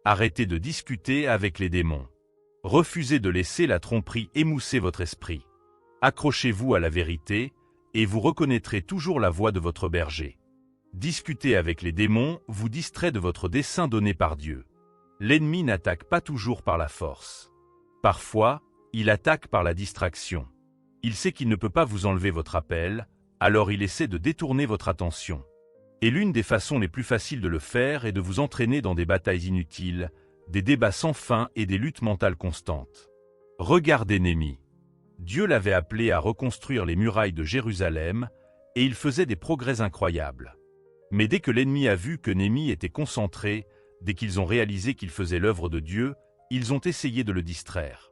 Arrêtez de discuter avec les démons. Refusez de laisser la tromperie émousser votre esprit. Accrochez-vous à la vérité, et vous reconnaîtrez toujours la voix de votre berger. Discuter avec les démons vous distrait de votre dessein donné par Dieu. L'ennemi n'attaque pas toujours par la force. Parfois, il attaque par la distraction. Il sait qu'il ne peut pas vous enlever votre appel, alors il essaie de détourner votre attention. Et l'une des façons les plus faciles de le faire est de vous entraîner dans des batailles inutiles, des débats sans fin et des luttes mentales constantes. Regardez Néhémie. Dieu l'avait appelé à reconstruire les murailles de Jérusalem, et il faisait des progrès incroyables. Mais dès que l'ennemi a vu que Néhémie était concentré, dès qu'ils ont réalisé qu'il faisait l'œuvre de Dieu, ils ont essayé de le distraire.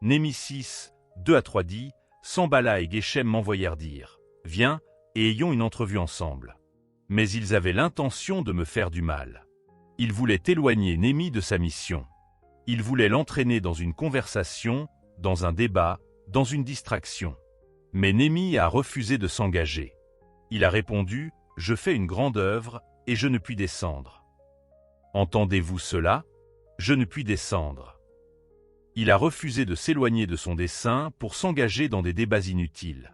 Néhémie 6, 2-3 dit, Sambala et Geshem m'envoyèrent dire, « Viens, et ayons une entrevue ensemble. » Mais ils avaient l'intention de me faire du mal. Ils voulaient éloigner Néhémie de sa mission. Ils voulaient l'entraîner dans une conversation, dans un débat, dans une distraction. Mais Néhémie a refusé de s'engager. Il a répondu, « Je fais une grande œuvre, et je ne puis descendre. » Entendez-vous cela? Je ne puis descendre. Il a refusé de s'éloigner de son dessein pour s'engager dans des débats inutiles.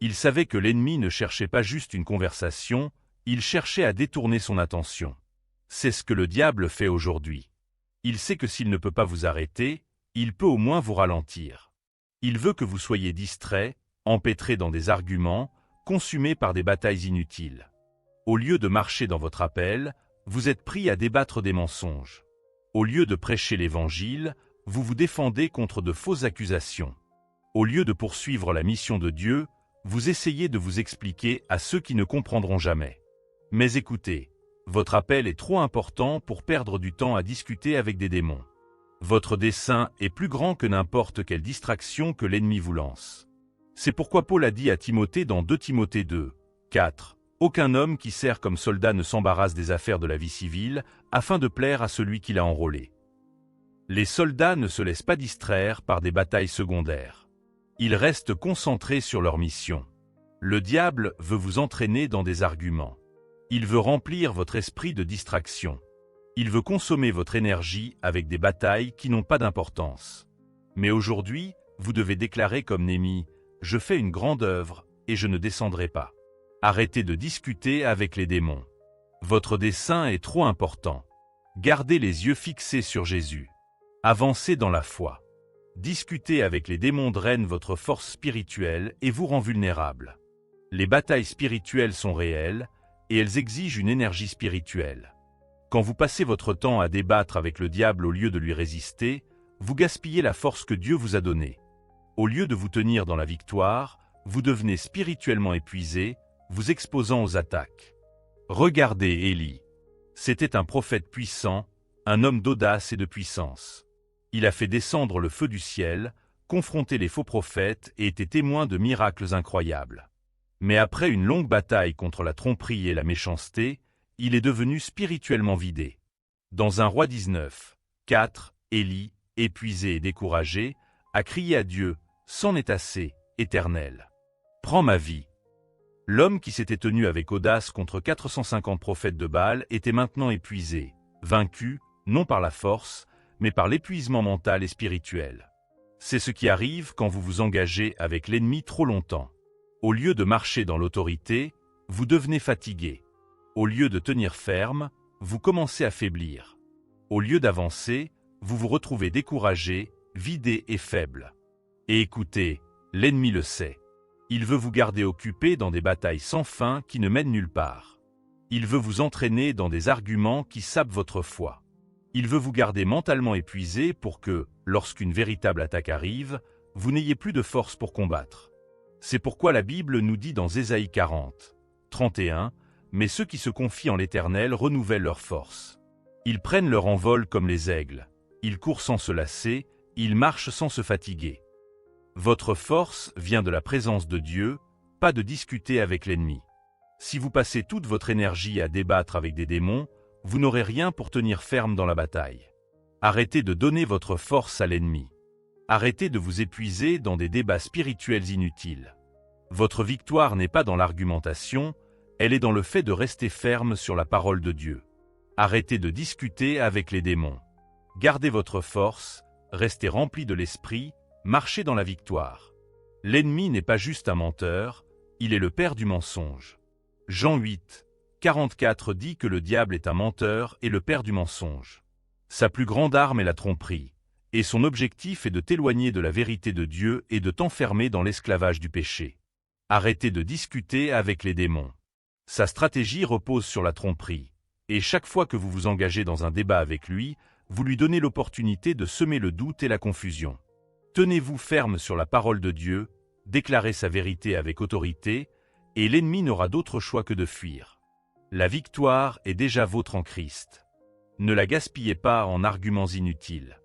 Il savait que l'ennemi ne cherchait pas juste une conversation, il cherchait à détourner son attention. C'est ce que le diable fait aujourd'hui. Il sait que s'il ne peut pas vous arrêter, il peut au moins vous ralentir. Il veut que vous soyez distrait, empêtré dans des arguments, consumé par des batailles inutiles. Au lieu de marcher dans votre appel, vous êtes pris à débattre des mensonges. Au lieu de prêcher l'Évangile, vous vous défendez contre de fausses accusations. Au lieu de poursuivre la mission de Dieu, vous essayez de vous expliquer à ceux qui ne comprendront jamais. Mais écoutez, votre appel est trop important pour perdre du temps à discuter avec des démons. Votre dessein est plus grand que n'importe quelle distraction que l'ennemi vous lance. C'est pourquoi Paul a dit à Timothée dans 2 Timothée 2, 4, « Aucun homme qui sert comme soldat ne s'embarrasse des affaires de la vie civile, afin de plaire à celui qui l'a enrôlé. » Les soldats ne se laissent pas distraire par des batailles secondaires. Ils restent concentrés sur leur mission. Le diable veut vous entraîner dans des arguments. Il veut remplir votre esprit de distraction. Il veut consommer votre énergie avec des batailles qui n'ont pas d'importance. Mais aujourd'hui, vous devez déclarer comme Néhémie, « Je fais une grande œuvre et je ne descendrai pas. » Arrêtez de discuter avec les démons. Votre dessein est trop important. Gardez les yeux fixés sur Jésus. Avancez dans la foi. Discuter avec les démons draine votre force spirituelle et vous rend vulnérable. Les batailles spirituelles sont réelles et elles exigent une énergie spirituelle. Quand vous passez votre temps à débattre avec le diable au lieu de lui résister, vous gaspillez la force que Dieu vous a donnée. Au lieu de vous tenir dans la victoire, vous devenez spirituellement épuisé, vous exposant aux attaques. Regardez Élie. C'était un prophète puissant, un homme d'audace et de puissance. Il a fait descendre le feu du ciel, confronté les faux prophètes et était témoin de miracles incroyables. Mais après une longue bataille contre la tromperie et la méchanceté, il est devenu spirituellement vidé. Dans 1 Roi 19, 4, Élie, épuisé et découragé, a crié à Dieu, « C'en est assez, Éternel. Prends ma vie. » L'homme qui s'était tenu avec audace contre 450 prophètes de Baal était maintenant épuisé, vaincu, non par la force, mais par l'épuisement mental et spirituel. C'est ce qui arrive quand vous vous engagez avec l'ennemi trop longtemps. Au lieu de marcher dans l'autorité, vous devenez fatigué. Au lieu de tenir ferme, vous commencez à faiblir. Au lieu d'avancer, vous vous retrouvez découragé, vidé et faible. Et écoutez, l'ennemi le sait. Il veut vous garder occupé dans des batailles sans fin qui ne mènent nulle part. Il veut vous entraîner dans des arguments qui sapent votre foi. Il veut vous garder mentalement épuisé pour que, lorsqu'une véritable attaque arrive, vous n'ayez plus de force pour combattre. C'est pourquoi la Bible nous dit dans Ésaïe 40, 31, « Mais ceux qui se confient en l'Éternel renouvellent leur force. Ils prennent leur envol comme les aigles, ils courent sans se lasser, ils marchent sans se fatiguer. » Votre force vient de la présence de Dieu, pas de discuter avec l'ennemi. Si vous passez toute votre énergie à débattre avec des démons, vous n'aurez rien pour tenir ferme dans la bataille. Arrêtez de donner votre force à l'ennemi. Arrêtez de vous épuiser dans des débats spirituels inutiles. Votre victoire n'est pas dans l'argumentation, elle est dans le fait de rester ferme sur la parole de Dieu. Arrêtez de discuter avec les démons. Gardez votre force, restez remplis de l'esprit, marchez dans la victoire. L'ennemi n'est pas juste un menteur, il est le père du mensonge. Jean 8, 44 dit que le diable est un menteur et le père du mensonge. Sa plus grande arme est la tromperie, et son objectif est de t'éloigner de la vérité de Dieu et de t'enfermer dans l'esclavage du péché. Arrêtez de discuter avec les démons. Sa stratégie repose sur la tromperie, et chaque fois que vous vous engagez dans un débat avec lui, vous lui donnez l'opportunité de semer le doute et la confusion. Tenez-vous ferme sur la parole de Dieu, déclarez sa vérité avec autorité, et l'ennemi n'aura d'autre choix que de fuir. La victoire est déjà vôtre en Christ. Ne la gaspillez pas en arguments inutiles.